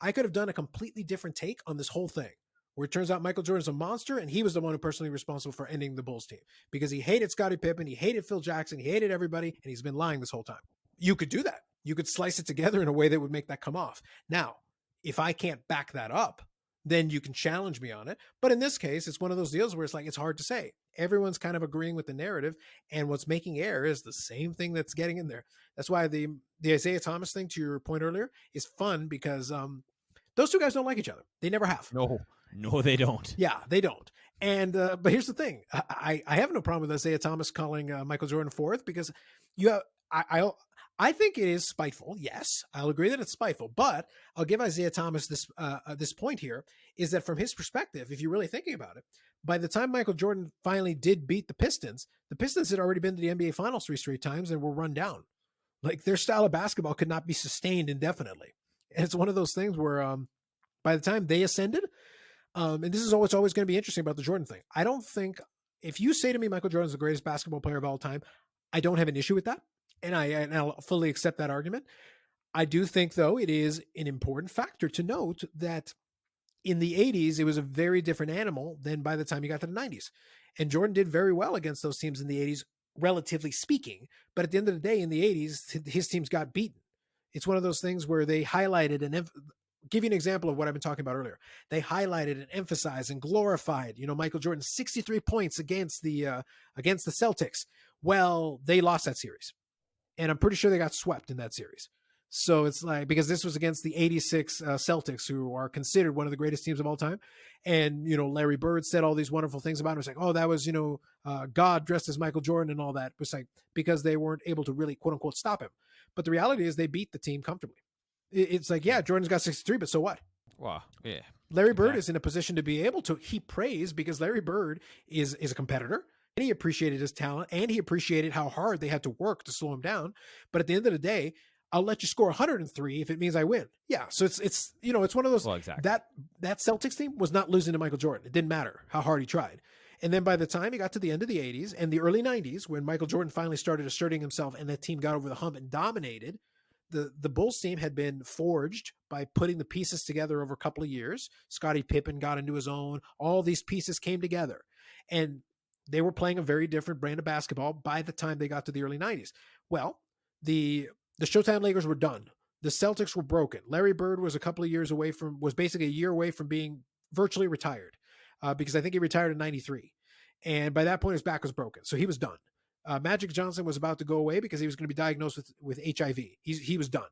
I could have done a completely different take on this whole thing, where it turns out Michael Jordan's a monster and he was the one who personally responsible for ending the Bulls team because he hated Scottie Pippen, he hated Phil Jackson, he hated everybody, and he's been lying this whole time. You could do that. You could slice it together in a way that would make that come off. Now, if I can't back that up, then you can challenge me on it. But in this case, it's one of those deals where it's hard to say. Everyone's kind of agreeing with the narrative, and what's making air is the same thing that's getting in there. That's why the Isaiah Thomas thing, to your point earlier, is fun because those two guys don't like each other. They never have. No, they don't. Yeah, they don't. And but here's the thing: I have no problem with Isaiah Thomas calling Michael Jordan fourth, because I think it is spiteful. Yes, I'll agree that it's spiteful, but I'll give Isaiah Thomas this point here, is that from his perspective, if you're really thinking about it, by the time Michael Jordan finally did beat the Pistons had already been to the NBA Finals 3 straight times and were run down. Like, their style of basketball could not be sustained indefinitely. And it's one of those things where by the time they ascended, and this is what's always going to be interesting about the Jordan thing. I don't think, if you say to me Michael Jordan's the greatest basketball player of all time, I don't have an issue with that. And I'll fully accept that argument. I do think, though, it is an important factor to note that in the 80s, it was a very different animal than by the time you got to the 90s. And Jordan did very well against those teams in the 80s, relatively speaking. But at the end of the day, in the 80s, his teams got beaten. It's one of those things where they highlighted and give you an example of what I've been talking about earlier. They highlighted and emphasized and glorified, Michael Jordan's 63 points against the Celtics. Well, they lost that series. And I'm pretty sure they got swept in that series. So it's like, because this was against the 86 Celtics, who are considered one of the greatest teams of all time. And, Larry Bird said all these wonderful things about him. It's like, oh, that was, God dressed as Michael Jordan and all that. It's like, because they weren't able to really, quote unquote, stop him. But the reality is they beat the team comfortably. It's like, yeah, Jordan's got 63, but so what? Wow. Yeah. Larry Bird is in a position to be able to heap praise because Larry Bird is a competitor. And he appreciated his talent, and he appreciated how hard they had to work to slow him down. But at the end of the day, I'll let you score 103 if it means I win. Yeah. So it's one of those, exactly. that Celtics team was not losing to Michael Jordan. It didn't matter how hard he tried. And then by the time he got to the end of the 80s and the early 90s, when Michael Jordan finally started asserting himself and that team got over the hump and dominated, the Bulls team had been forged by putting the pieces together over a couple of years. Scottie Pippen got into his own. All these pieces came together. And they were playing a very different brand of basketball by the time they got to the early 90s. Well, the Showtime Lakers were done. The Celtics were broken. Larry Bird was was basically a year away from being virtually retired, because I think he retired in 93. And by that point, his back was broken. So he was done. Magic Johnson was about to go away because he was going to be diagnosed with HIV. He was done.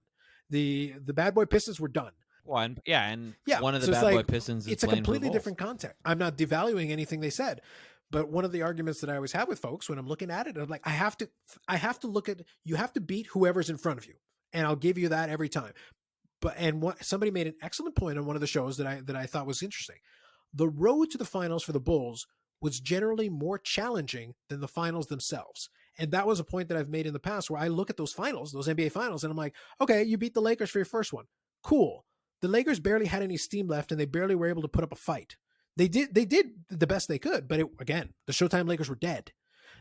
The Bad Boy Pistons were done. One of the Bad Boy Pistons is it's a completely different context. I'm not devaluing anything they said. But one of the arguments that I always have with folks when I'm looking at it, I'm like, I have to look at, you have to beat whoever's in front of you. And I'll give you that every time. Somebody made an excellent point on one of the shows that I thought was interesting. The road to the finals for the Bulls was generally more challenging than the finals themselves. And that was a point that I've made in the past, where I look at those finals, those NBA finals, and I'm like, okay, you beat the Lakers for your first one. Cool. The Lakers barely had any steam left and they barely were able to put up a fight. They did the best they could, but again, the Showtime Lakers were dead.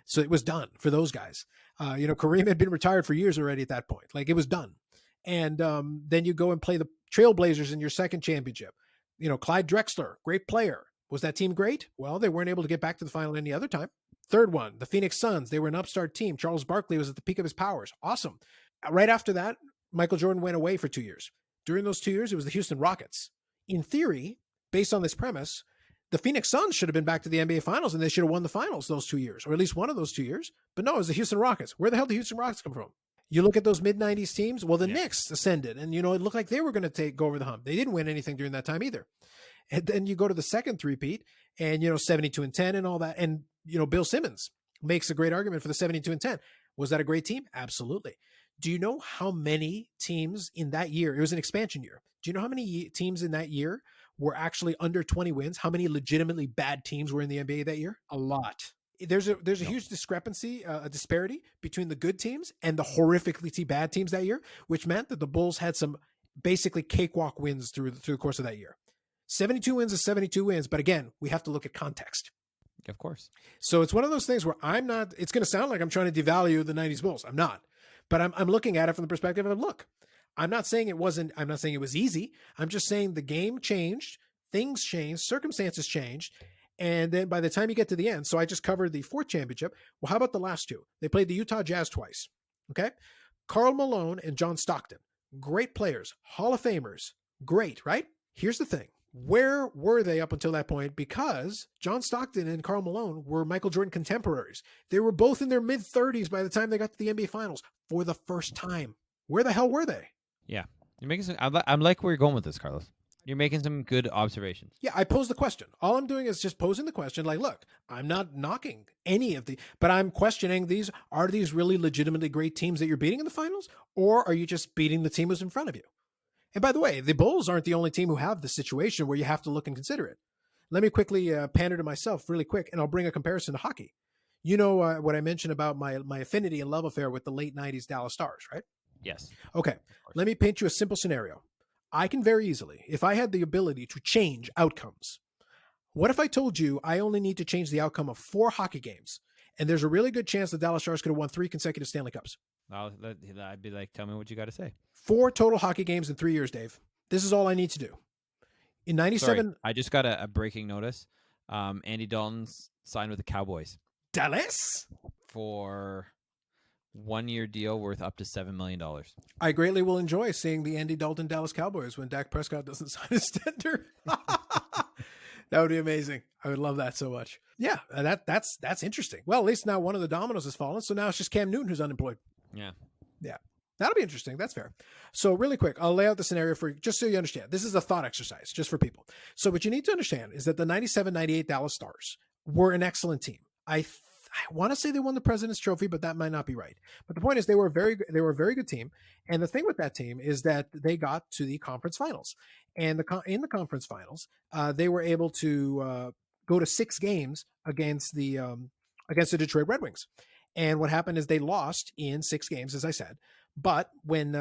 So it was done for those guys. Kareem had been retired for years already at that point. Like, it was done. And then you go and play the Trailblazers in your second championship. Clyde Drexler, great player. Was that team great? Well, they weren't able to get back to the final any other time. Third one, the Phoenix Suns. They were an upstart team. Charles Barkley was at the peak of his powers. Awesome. Right after that, Michael Jordan went away for 2 years. During those 2 years, it was the Houston Rockets. In theory, based on this premise, The Phoenix Suns should have been back to the NBA Finals, and they should have won the finals those 2 years, or at least one of those 2 years. But no, it was the Houston Rockets. Where the hell did the Houston Rockets come from? You look at those mid-'90s teams. Well, the Knicks ascended, and, it looked like they were going to go over the hump. They didn't win anything during that time either. And then you go to the second three-peat, and, 72-10 and all that. And, Bill Simmons makes a great argument for the 72-10. Was that a great team? Absolutely. Do you know how many teams in that year? It was an expansion year. Do you know how many teams in that year were actually under 20 wins? How many legitimately bad teams were in the NBA that year? A lot. There's a huge discrepancy, a disparity between the good teams and the horrifically bad teams that year, which meant that the Bulls had some basically cakewalk wins through the course of that year. 72 wins is 72 wins, but again, we have to look at context. Of course. So it's one of those things where it's going to sound like I'm trying to devalue the 90s Bulls. I'm not. But I'm looking at it from the perspective of, look, I'm not saying it was easy. I'm just saying the game changed, things changed, circumstances changed. And then by the time you get to the end, so I just covered the 4th championship. Well, how about the last 2? They played the Utah Jazz twice. Okay. Karl Malone and John Stockton, great players, Hall of Famers. Great, right? Here's the thing. Where were they up until that point? Because John Stockton and Karl Malone were Michael Jordan contemporaries. They were both in their mid-30s by the time they got to the NBA Finals for the first time. Where the hell were they? Yeah. You're making some, I'm like where you're going with this, Carlos. You're making some good observations. Yeah, I posed the question. All I'm doing is just posing the question, like, look, I'm not knocking any of but I'm questioning these. Are these really legitimately great teams that you're beating in the finals? Or are you just beating the team who's in front of you? And by the way, the Bulls aren't the only team who have the situation where you have to look and consider it. Let me quickly pander to myself really quick, and I'll bring a comparison to hockey. What I mentioned about my affinity and love affair with the late 90s Dallas Stars, right? Yes. Okay. Let me paint you a simple scenario. I can very easily, if I had the ability to change outcomes, what if I told you I only need to change the outcome of 4 hockey games, and there's a really good chance the Dallas Stars could have won 3 consecutive Stanley Cups? I'd be like, tell me what you got to say. 4 total hockey games in 3 years, Dave. This is all I need to do. In 97... Sorry, I just got a breaking notice. Andy Dalton's signed with the Cowboys. Dallas? For 1-year deal worth up to $7 million. I greatly will enjoy seeing the Andy Dalton Dallas Cowboys when Dak Prescott doesn't sign his tender. That would be amazing. I would love that so much. Yeah, that's interesting. Well, at least now one of the dominoes has fallen, so now it's just Cam Newton who's unemployed. Yeah. That'll be interesting. That's fair. So really quick, I'll lay out the scenario for you just so you understand. This is a thought exercise just for people. So what you need to understand is that the 97-98 Dallas Stars were an excellent team. I want to say they won the President's Trophy, but that might not be right. But the point is they were a very good team. And the thing with that team is that they got to the conference finals. And in the conference finals, they were able to go to 6 games against the Detroit Red Wings. And what happened is they lost in 6 games, as I said. But when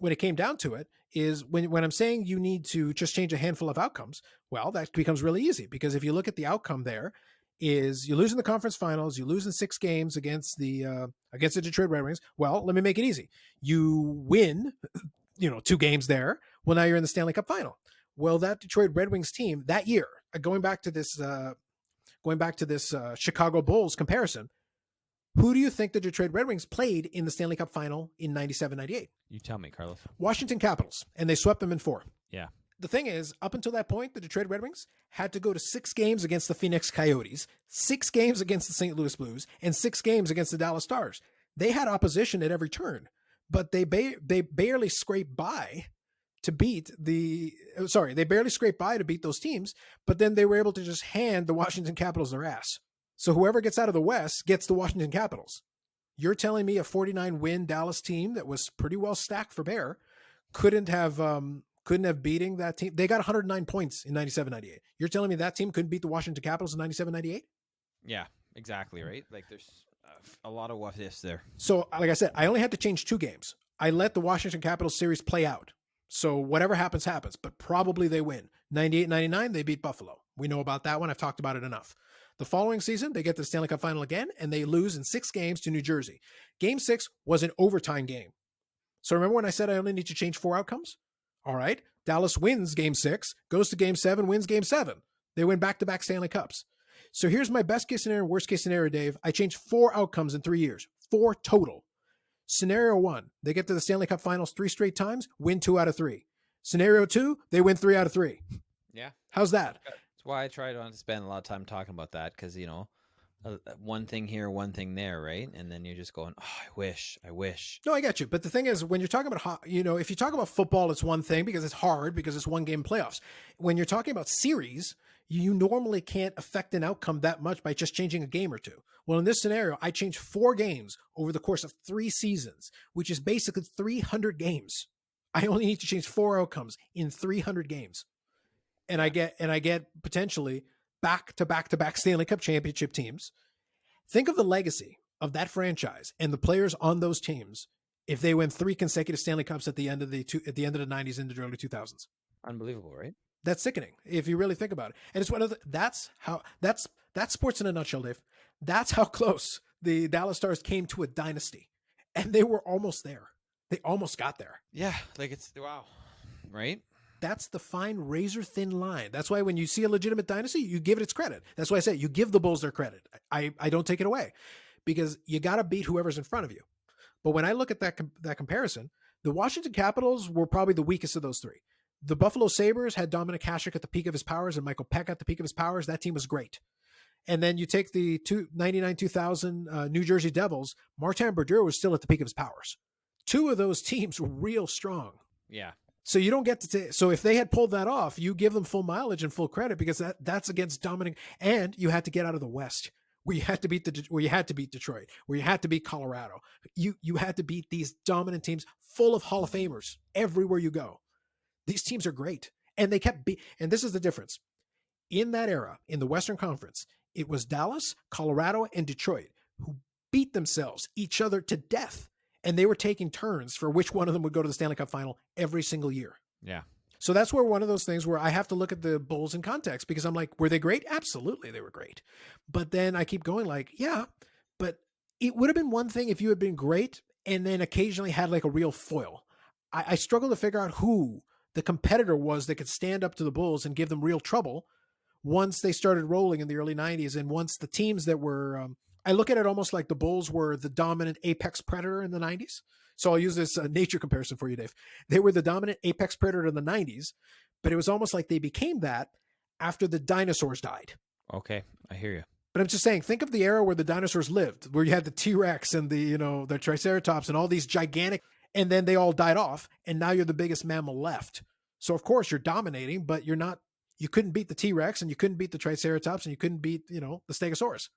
it came down to it, is when I'm saying you need to just change a handful of outcomes, well, that becomes really easy, because if you look at the outcome there, is you lose in the conference finals, you lose in 6 games against the Detroit Red Wings. Well, let me make it easy. You win, 2 games there. Well, now you're in the Stanley Cup final. Well, that Detroit Red Wings team that year, going back to this Chicago Bulls comparison, who do you think the Detroit Red Wings played in the Stanley Cup final in 97-98? You tell me, Carlos. Washington Capitals, and they swept them in 4. Yeah. The thing is, up until that point, the Detroit Red Wings had to go to 6 games against the Phoenix Coyotes, 6 games against the St. Louis Blues, and 6 games against the Dallas Stars. They had opposition at every turn, but they barely scraped by to beat those teams, but then they were able to just hand the Washington Capitals their ass. So whoever gets out of the West gets the Washington Capitals. You're telling me a 49-win Dallas team that was pretty well stacked for bear couldn't have beating that team? They got 109 points in 97-98. You're telling me that team couldn't beat the Washington Capitals in 97-98? Yeah, exactly, right? Like there's a lot of what ifs there. So like I said, I only had to change 2 games. I let the Washington Capitals series play out. So whatever happens, happens, but probably they win. 98-99, they beat Buffalo. We know about that one. I've talked about it enough. The following season, they get to the Stanley Cup final again, and they lose in 6 games to New Jersey. Game 6 was an overtime game. So remember when I said I only need to change 4 outcomes? All right. Dallas wins game 6, goes to game 7, wins game 7. They win back-to-back Stanley Cups. So here's my best case scenario and worst case scenario, Dave. I changed 4 outcomes in 3 years. 4 total. Scenario 1, they get to the Stanley Cup finals 3 straight times, win 2 out of 3. Scenario 2, they win 3 out of 3. Yeah. How's that? That's why I try not to spend a lot of time talking about that because, one thing here, one thing there, right? And then you're just going, oh, I wish. No, I get you. But the thing is, when you're talking about, if you talk about football, it's one thing because it's hard because it's one game playoffs. When you're talking about series, you normally can't affect an outcome that much by just changing a game or two. Well, in this scenario, I changed 4 games over the course of 3 seasons, which is basically 300 games. I only need to change 4 outcomes in 300 games. And I get potentially back-to-back Stanley Cup championship teams. Think of the legacy of that franchise and the players on those teams if they win 3 consecutive Stanley Cups at the end of the 90s into the early 2000s. Unbelievable, right? That's sickening if you really think about it. And it's one of the, that's sports in a nutshell, Dave. That's how close the Dallas Stars came to a dynasty, and they were almost there. They almost got there. Yeah, like it's wow, right? That's the fine razor thin line. That's why when you see a legitimate dynasty, you give it its credit. That's why I say you give the Bulls their credit. I don't take it away because you got to beat whoever's in front of you. But when I look at that comparison, the Washington Capitals were probably the weakest of those 3. The Buffalo Sabres had Dominic Hasek at the peak of his powers and Michael Peck at the peak of his powers. That team was great. And then you take the 99-2000 New Jersey Devils, Martin Brodeur was still at the peak of his powers. 2 of those teams were real strong. Yeah. So you don't get to so if they had pulled that off, you give them full mileage and full credit because that's against dominant, and you had to get out of the West where you had to beat Detroit, where you had to beat Colorado. You had to beat these dominant teams full of Hall of Famers everywhere you go. These teams are great, and they kept and this is the difference. In that era, in the Western Conference, it was Dallas, Colorado, and Detroit who beat themselves, each other to death. And they were taking turns for which one of them would go to the Stanley Cup final every single year. Yeah. So that's where one of those things where I have to look at the Bulls in context because I'm like, were they great? Absolutely, they were great. But then I keep going like, yeah, but it would have been one thing if you had been great and then occasionally had like a real foil. I struggle to figure out who the competitor was that could stand up to the Bulls and give them real trouble once they started rolling in the early 90s and once the teams that were I look at it almost like the Bulls were the dominant apex predator in the 90s. So I'll use this nature comparison for you, Dave. They were the dominant apex predator in the 90s, but it was almost like they became that after the dinosaurs died. Okay, I hear you. But I'm just saying, think of the era where the dinosaurs lived, where you had the T-Rex and the Triceratops and all these gigantic, and then they all died off, and now you're the biggest mammal left. So of course you're dominating, but you couldn't beat the T-Rex and you couldn't beat the Triceratops and you couldn't beat, the Stegosaurus.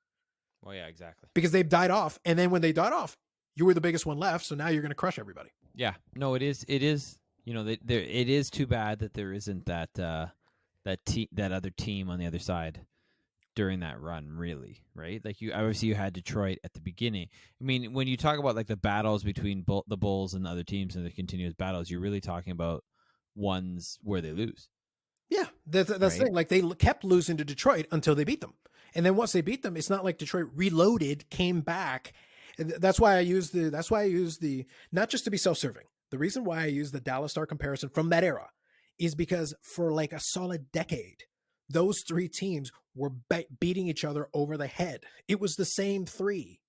Well, yeah, exactly. Because they've died off. And then when they died off, you were the biggest one left. So now you're going to crush everybody. Yeah. No, it is. It is too bad that there isn't that other team on the other side during that run, really, right? Like you had Detroit at the beginning. I mean, when you talk about like the battles between the Bulls and the other teams and the continuous battles, you're really talking about ones where they lose. Yeah, that's right? The thing. Like they kept losing to Detroit until they beat them. And then once they beat them, it's not like Detroit reloaded, came back. That's why I use the, not just to be self-serving. The reason why I use the Dallas Star comparison from that era is because for like a solid decade, those 3 teams were beating each other over the head. It was the same 3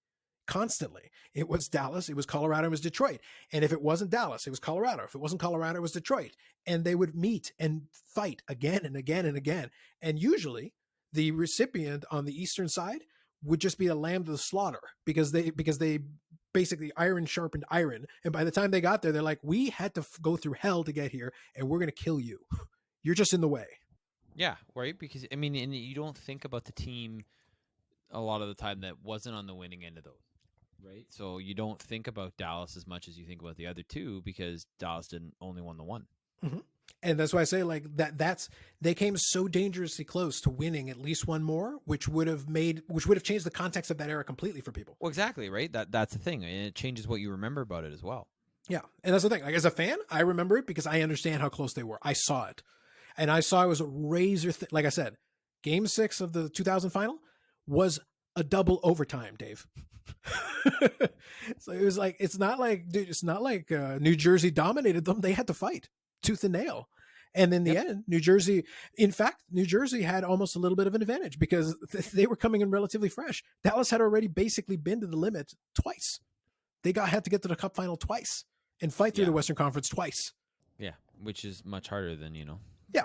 constantly. It was Dallas, it was Colorado, it was Detroit. And if it wasn't Dallas, it was Colorado. If it wasn't Colorado, it was Detroit. And they would meet and fight again and again and again. And usually the recipient on the eastern side would just be a lamb to the slaughter because they basically iron sharpened iron. And by the time they got there, they're like, we had to go through hell to get here and we're going to kill you. You're just in the way. Yeah, right. Because I mean, and you don't think about the team a lot of the time that wasn't on the winning end of those, right? So you don't think about Dallas as much as you think about the other 2 because Dallas only won the 1. Mm-hmm. And that's why I say like they came so dangerously close to winning at least one more, which would have changed the context of that era completely for people. Well, exactly, right? That's the thing. And it changes what you remember about it as well. Yeah. And that's the thing. Like as a fan, I remember it because I understand how close they were. I saw it. And I saw it was a razor thin. Like I said, game 6 of the 2000 final was a double overtime, Dave. So it was like, it's not like New Jersey dominated them. They had to fight tooth and nail. And in the end, New Jersey had almost a little bit of an advantage because they were coming in relatively fresh. Dallas had already basically been to the limit twice. They had to get to the Cup final twice and fight through the Western Conference twice. Yeah, which is much harder than, Yeah.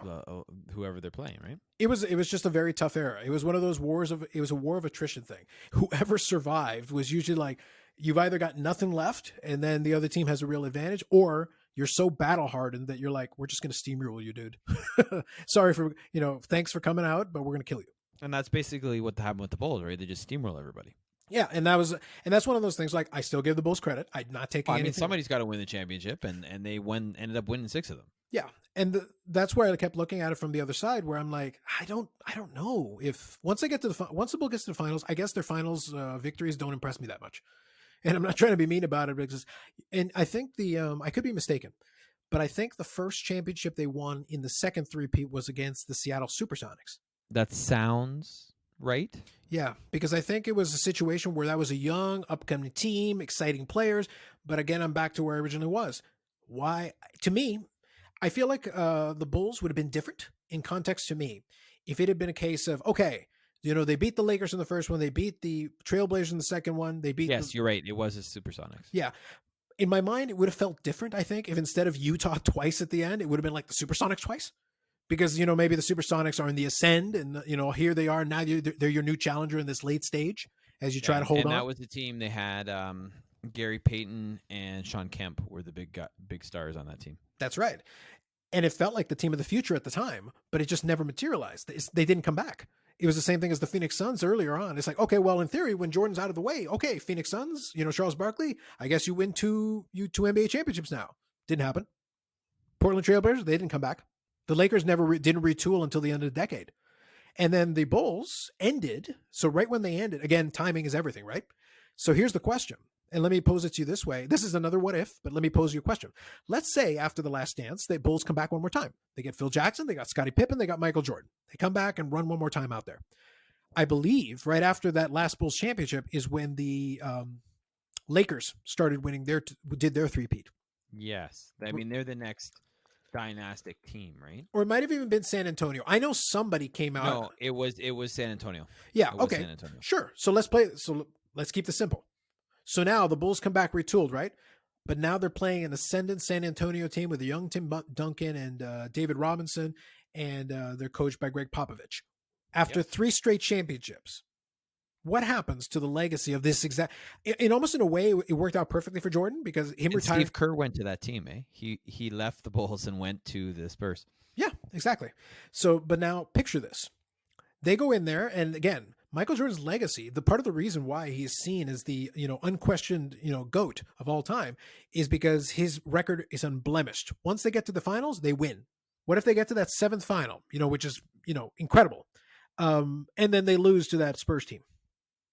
whoever they're playing, right? It was just a very tough era. It was one of those it was a war of attrition thing. Whoever survived was usually like, you've either got nothing left and then the other team has a real advantage, or you're so battle hardened that you're like, we're just going to steamroll you, dude. Sorry for, thanks for coming out, but we're going to kill you. And that's basically what happened with the Bulls, right? They just steamroll everybody. Yeah, and that's one of those things. Like, I still give the Bulls credit. I'm not taking anything. Somebody's got to win the championship, and they ended up winning 6 of them. Yeah, and that's where I kept looking at it from the other side, where I'm like, I don't know if once the Bulls gets to the finals, I guess their finals victories don't impress me that much. And I'm not trying to be mean about it, because, and I think I could be mistaken, but I think the first championship they won in the second three-peat was against the Seattle Supersonics. That sounds right. Yeah, because I think it was a situation where that was a young, upcoming team, exciting players. But again, I'm back to where I originally was. Why? To me, I feel like the Bulls would have been different in context to me if it had been a case of, okay, they beat the Lakers in the first one, they beat the Trailblazers in the second one, they beat. Yes, you're right. It was the Supersonics. Yeah. In my mind, it would have felt different, I think, if instead of Utah twice at the end, it would have been like the Supersonics twice. Because, maybe the Supersonics are in the ascend and, here they are. Now they're your new challenger in this late stage as you try to hold on. And that was the team they had. Gary Payton and Sean Kemp were the big stars on that team. That's right. And it felt like the team of the future at the time, but it just never materialized. They didn't come back. It was the same thing as the Phoenix Suns earlier on. It's like, okay, well, in theory, when Jordan's out of the way, okay, Phoenix Suns, Charles Barkley, I guess you win two NBA championships now. Didn't happen. Portland Trailblazers, they didn't come back. The Lakers never didn't retool until the end of the decade. And then the Bulls ended. So right when they ended, again, timing is everything, right? So here's the question. And let me pose it to you this way. This is another what if, but let me pose you a question. Let's say after the Last Dance, the Bulls come back one more time. They get Phil Jackson, they got Scottie Pippen, they got Michael Jordan. They come back and run one more time out there. I believe right after that last Bulls championship is when the Lakers started winning did their three-peat. Yes. I mean, they're the next dynastic team, right? Or it might have even been San Antonio. I know somebody came out. No, it was San Antonio. Yeah, okay. San Antonio. Sure. So let's keep this simple. So now the Bulls come back retooled, right? But now they're playing an ascendant San Antonio team with a young Tim Duncan and David Robinson, and they're coached by Greg Popovich. After 3 straight championships, what happens to the legacy of this exact? In almost in a way, it worked out perfectly for Jordan because retiring. Steve Kerr went to that team, eh? He left the Bulls and went to the Spurs. Yeah, exactly. So, but now picture this: they go in there, and again, Michael Jordan's legacy. The part of the reason why he is seen as the unquestioned GOAT of all time is because his record is unblemished. Once they get to the finals, they win. What if they get to that 7th final? Which is incredible, and then they lose to that Spurs team.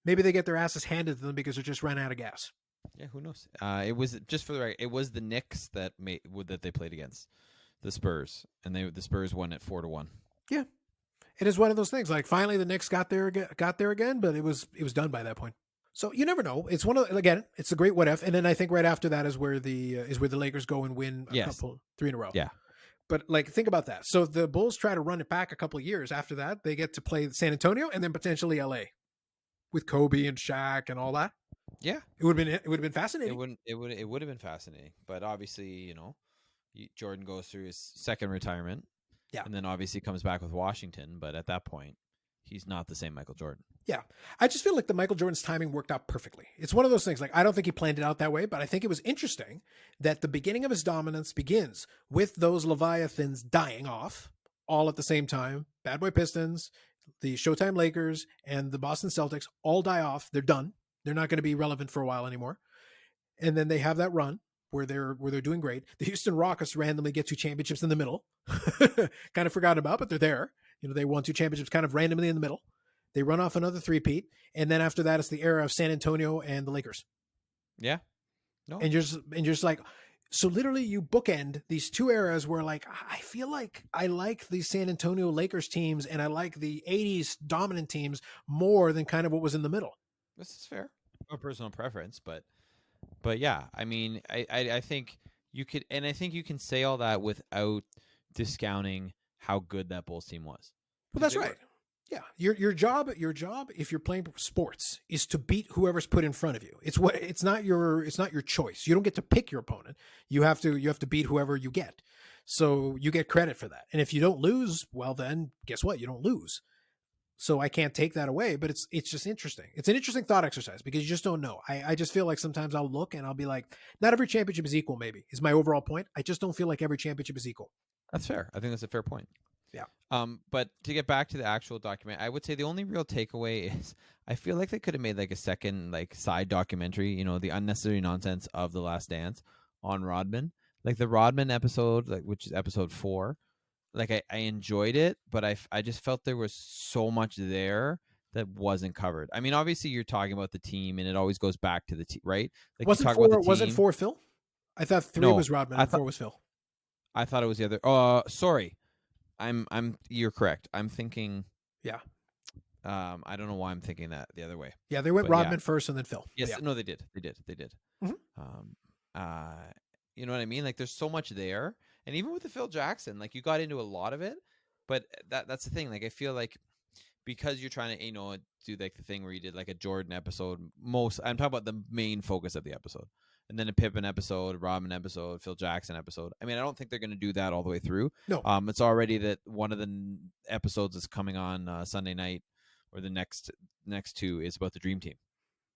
Maybe they get their asses handed to them because they're just ran out of gas. Yeah, who knows? It was just for the record. It was the Knicks that they played against the Spurs, and the Spurs won at 4-1. Yeah, it is one of those things. Like finally, the Knicks got there again, but it was done by that point. So you never know. It's it's a great what if. And then I think right after that is where the Lakers go and win a couple 3 in a row. Yeah. But think about that. So the Bulls try to run it back a couple of years after that. They get to play San Antonio and then potentially LA. With Kobe and Shaq and all that, yeah, it would have been fascinating. It would have been fascinating, but obviously, Jordan goes through his second retirement, and then obviously comes back with Washington. But at that point, he's not the same Michael Jordan. Yeah, I just feel like the Michael Jordan's timing worked out perfectly. It's one of those things. Like I don't think he planned it out that way, but I think it was interesting that the beginning of his dominance begins with those Leviathans dying off all at the same time. Bad Boy Pistons. The Showtime Lakers and the Boston Celtics all die off. They're done. They're not going to be relevant for a while anymore. And then they have that run where they're doing great. The Houston Rockets randomly get 2 championships in the middle. Kind of forgot about, but they're there. They won 2 championships kind of randomly in the middle. They run off another 3-peat. And then after that, it's the era of San Antonio and the Lakers. Yeah. No. And you're just like, so literally you bookend these 2 eras where like, I feel like I like the San Antonio Lakers teams and I like the 80s dominant teams more than kind of what was in the middle. This is fair. A personal preference, but yeah, I mean, I think you could, and I think you can say all that without discounting how good that Bulls team was. Well, that's right. Yeah. Your job, if you're playing sports, is to beat whoever's put in front of you. It's not your choice. You don't get to pick your opponent. You have to beat whoever you get. So you get credit for that. And if you don't lose, well, then guess what? You don't lose. So I can't take that away, but it's just interesting. It's an interesting thought exercise because you just don't know. I just feel like sometimes I'll look and I'll be like, not every championship is equal, maybe, is my overall point. I just don't feel like every championship is equal. That's fair. I think that's a fair point. Yeah. But to get back to the actual document, I would say the only real takeaway is I feel like they could have made like a second like side documentary, you know, the unnecessary nonsense of The Last Dance on Rodman. Like the Rodman episode, like which is episode 4. Like I enjoyed it, but I just felt there was so much there that wasn't covered. I mean, obviously you're talking about the team and it always goes back to the team, right? Like wasn't 4 Phil? I thought 3 was Rodman and 4 was Phil. I thought it was the other. Sorry. You're correct. I'm thinking. Yeah. I don't know why I'm thinking that the other way. Yeah, they went Rodman first and then Phil. Yes. Yeah. No, they did. Mm-hmm. You know what I mean? Like there's so much there. And even with the Phil Jackson, like you got into a lot of it, but that's the thing. Like I feel like because you're trying to, you know, do like the thing where you did like a Jordan episode, I'm talking about the main focus of the episode, and then a Pippen episode, a Rodman episode, Phil Jackson episode. I mean, I don't think they're going to do that all the way through. No. It's already that one of the episodes is coming on Sunday night, or the next 2 is about the Dream Team.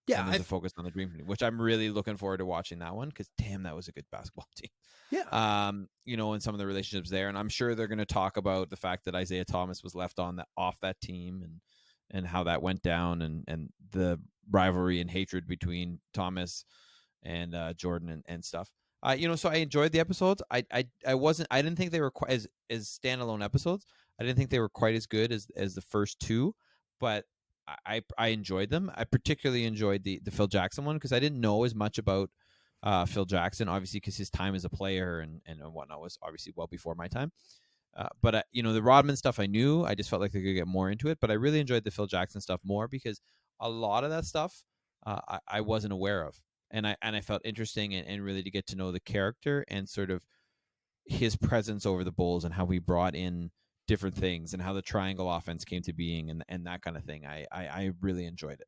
Yeah, and there's a focus on the Dream Team, which I'm really looking forward to watching that one because damn, that was a good basketball team. Yeah. You know, and some of the relationships there, and I'm sure they're going to talk about the fact that Isaiah Thomas was left off that team, and how that went down, and the rivalry and hatred between Thomas and Jordan and stuff. You know, so I enjoyed the episodes. I didn't think they were quite as standalone episodes. I didn't think they were quite as good as the first 2, but I enjoyed them. I particularly enjoyed the Phil Jackson one because I didn't know as much about Phil Jackson, obviously, because his time as a player and whatnot was obviously well before my time. But you know, the Rodman stuff I knew. I just felt like they could get more into it. But I really enjoyed the Phil Jackson stuff more because a lot of that stuff I wasn't aware of, and I felt interesting and really to get to know the character and sort of his presence over the Bulls and how he brought in different things and how the triangle offense came to being and that kind of thing. I really enjoyed it.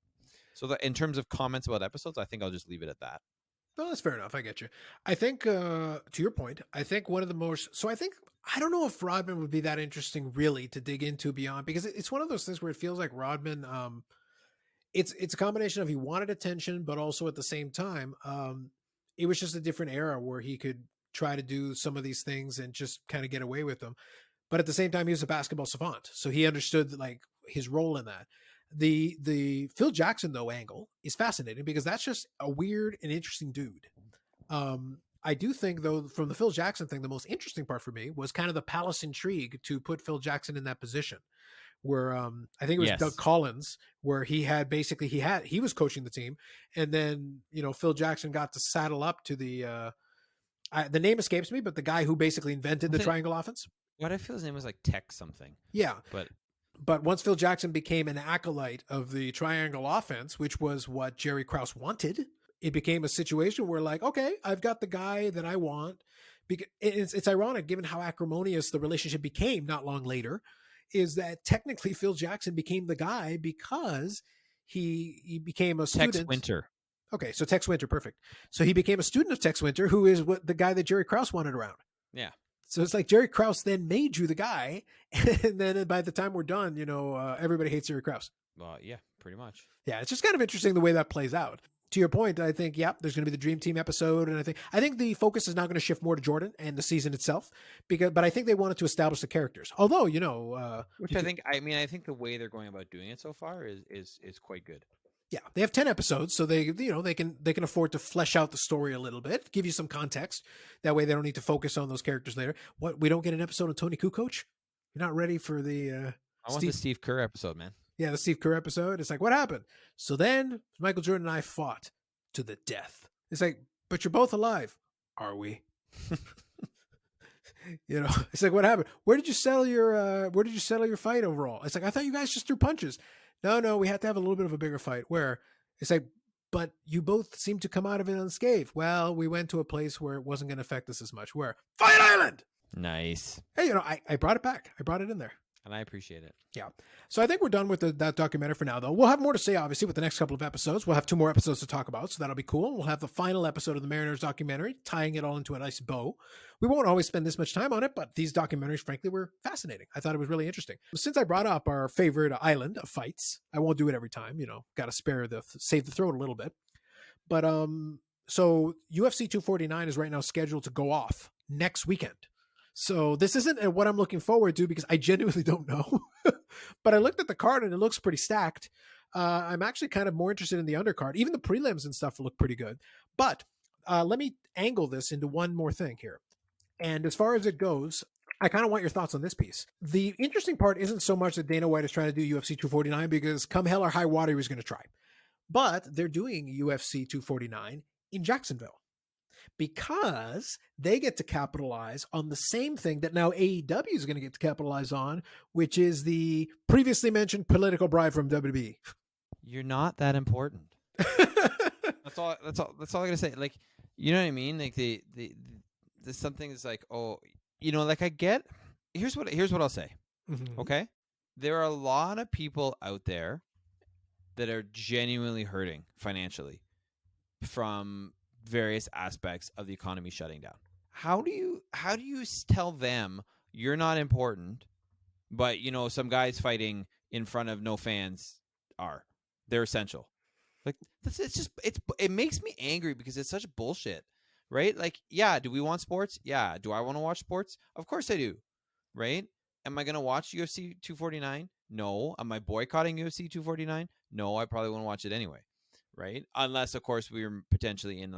So in terms of comments about episodes, I think I'll just leave it at that. No, that's fair enough. I get you. I think, to your point, I think one of the most, so I don't know if Rodman would be that interesting really to dig into beyond, because it's one of those things where it feels like Rodman, it's a combination of he wanted attention, but also at the same time, it was just a different era where he could try to do some of these things and just kind of get away with them. But at the same time, he was a basketball savant. So he understood like his role in that. The Phil Jackson though angle is fascinating because that's just a weird and interesting dude. I do think though from the Phil Jackson thing, the most interesting part for me was kind of the palace intrigue to put Phil Jackson in that position where I think it was Doug Collins where he was coaching the team. And then, you know, Phil Jackson got to saddle up to the name escapes me, but the guy who basically invented the triangle offense. What I feel his name was like Tech something. Yeah. But once Phil Jackson became an acolyte of the triangle offense, which was what Jerry Krause wanted, it became a situation where like, okay, I've got the guy that I want. Because it's ironic given how acrimonious the relationship became not long later, is that technically Phil Jackson became the guy because he became a student. Tex Winter. Okay, so Tex Winter, perfect. So he became a student of Tex Winter, who is the guy that Jerry Krause wanted around. Yeah. So it's like Jerry Krause then made you the guy, and then by the time we're done, you know, everybody hates Jerry Krause. Well, yeah, pretty much. Yeah, it's just kind of interesting the way that plays out. To your point, I think, there's going to be the Dream Team episode, and I think the focus is now going to shift more to Jordan and the season itself, but I think they wanted to establish the characters. Although, you know, I think the way they're going about doing it so far is quite good. Yeah, they have 10 episodes, so they can afford to flesh out the story a little bit, give you some context. That way, they don't need to focus on those characters later. What, we don't get an episode of Tony Kukoc? You're not ready for the I want the Steve Kerr episode, man. Yeah, the Steve Kerr episode. It's like, what happened? So then Michael Jordan and I fought to the death. It's like, but you're both alive, are we? You know, it's like, what happened? Where did you settle your fight overall? It's like, I thought you guys just threw punches. No, we had to have a little bit of a bigger fight where it's like, but you both seem to come out of it unscathed. Well, we went to a place where it wasn't going to affect us as much. Where? Fight Island! Nice. Hey, you know, I brought it back. I brought it in there. And I appreciate it. Yeah. So I think we're done with that documentary for now, though. We'll have more to say, obviously, with the next couple of episodes. We'll have 2 more episodes to talk about, so that'll be cool. We'll have the final episode of the Mariners documentary, tying it all into a nice bow. We won't always spend this much time on it, but these documentaries, frankly, were fascinating. I thought it was really interesting. Since I brought up our favorite island of fights, I won't do it every time, got to save the throat a little bit. But so UFC 249 is right now scheduled to go off next weekend. So this isn't what I'm looking forward to because I genuinely don't know. But I looked at the card and it looks pretty stacked. I'm actually kind of more interested in the undercard. Even the prelims and stuff look pretty good. But let me angle this into one more thing here. And as far as it goes, I kind of want your thoughts on this piece. The interesting part isn't so much that Dana White is trying to do UFC 249 because come hell or high water, he was going to try. But they're doing UFC 249 in Jacksonville, because they get to capitalize on the same thing that now AEW is going to get to capitalize on, which is the previously mentioned political bribe from WWE. You're not that important. That's all I gotta say. Like, you know what I mean? Like the something is like, oh, like I get. Here's what I'll say. Mm-hmm. Okay, there are a lot of people out there that are genuinely hurting financially from various aspects of the economy shutting down. How do you tell them you're not important, but some guys fighting in front of no fans they're essential? Like it makes me angry because it's such bullshit, right? Like, yeah, do we want sports? Yeah. Do I want to watch sports? Of course I do, right? Am I going to watch UFC 249? No. Am I boycotting UFC 249? No, I probably won't watch it anyway. Right? Unless, of course, we were potentially in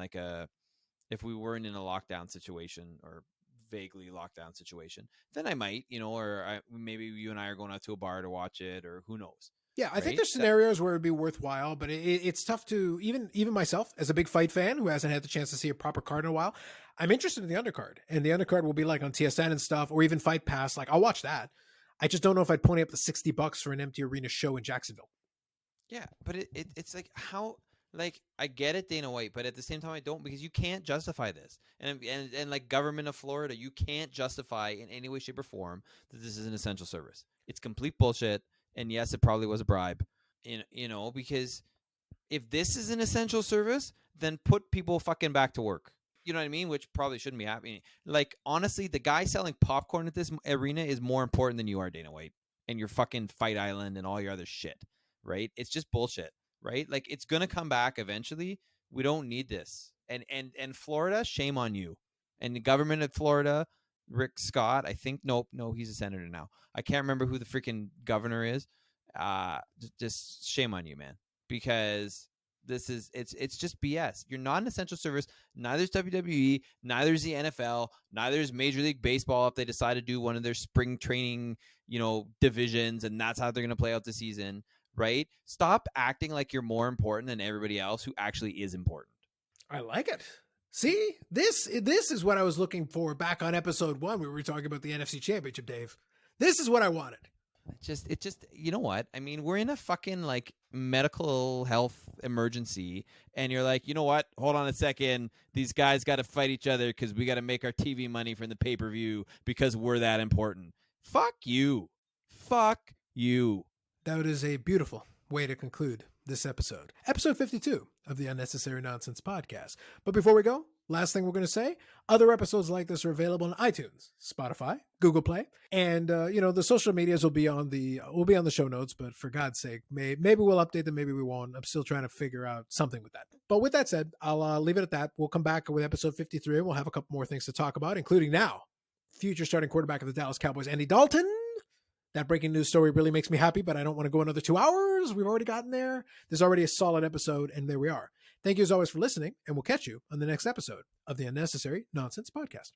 if we weren't in a lockdown situation or vaguely lockdown situation, then I might, or maybe you and I are going out to a bar to watch it, or who knows. Yeah, I think there's scenarios where it'd be worthwhile, but it's tough to, even myself, as a big fight fan who hasn't had the chance to see a proper card in a while, I'm interested in the undercard. And the undercard will be like on TSN and stuff, or even Fight Pass. Like, I'll watch that. I just don't know if I'd pony up the $60 for an empty arena show in Jacksonville. Yeah, but it's like how... Like, I get it, Dana White, but at the same time, I don't, because you can't justify this. And like government of Florida, you can't justify in any way, shape, or form that this is an essential service. It's complete bullshit. And yes, it probably was a bribe, because if this is an essential service, then put people fucking back to work. You know what I mean? Which probably shouldn't be happening. Like, honestly, the guy selling popcorn at this arena is more important than you are, Dana White, and your fucking Fight Island and all your other shit, right? It's just bullshit. Right? Like, it's going to come back eventually. We don't need this. And Florida, shame on you. And the government of Florida, Rick Scott, I think, no, he's a senator now. I can't remember who the freaking governor is. Just shame on you, man. Because it's just BS. You're not an essential service. Neither is WWE, neither is the NFL, neither is Major League Baseball if they decide to do one of their spring training, divisions, and that's how they're going to play out the season. Right? Stop acting like you're more important than everybody else who actually is important. I like it. See, this is what I was looking for back on episode 1 where we were talking about the NFC Championship, Dave. This is what I wanted. It just, you know what? I mean, we're in a fucking like medical health emergency, and you're like, you know what? Hold on a second. These guys got to fight each other because we got to make our TV money from the pay-per-view because we're that important. Fuck you. Fuck you. That is a beautiful way to conclude this episode. Episode 52 of the Unnecessary Nonsense podcast. But before we go, last thing we're going to say, other episodes like this are available on iTunes, Spotify, Google Play, and the social medias will be on the show notes, but for God's sake, maybe we'll update them, maybe we won't. I'm still trying to figure out something with that. But with that said, I'll leave it at that. We'll come back with episode 53 and we'll have a couple more things to talk about, including now, future starting quarterback of the Dallas Cowboys, Andy Dalton. That breaking news story really makes me happy, but I don't want to go another 2 hours. We've already gotten there. There's already a solid episode, and there we are. Thank you as always for listening, and we'll catch you on the next episode of the Unnecessary Nonsense podcast.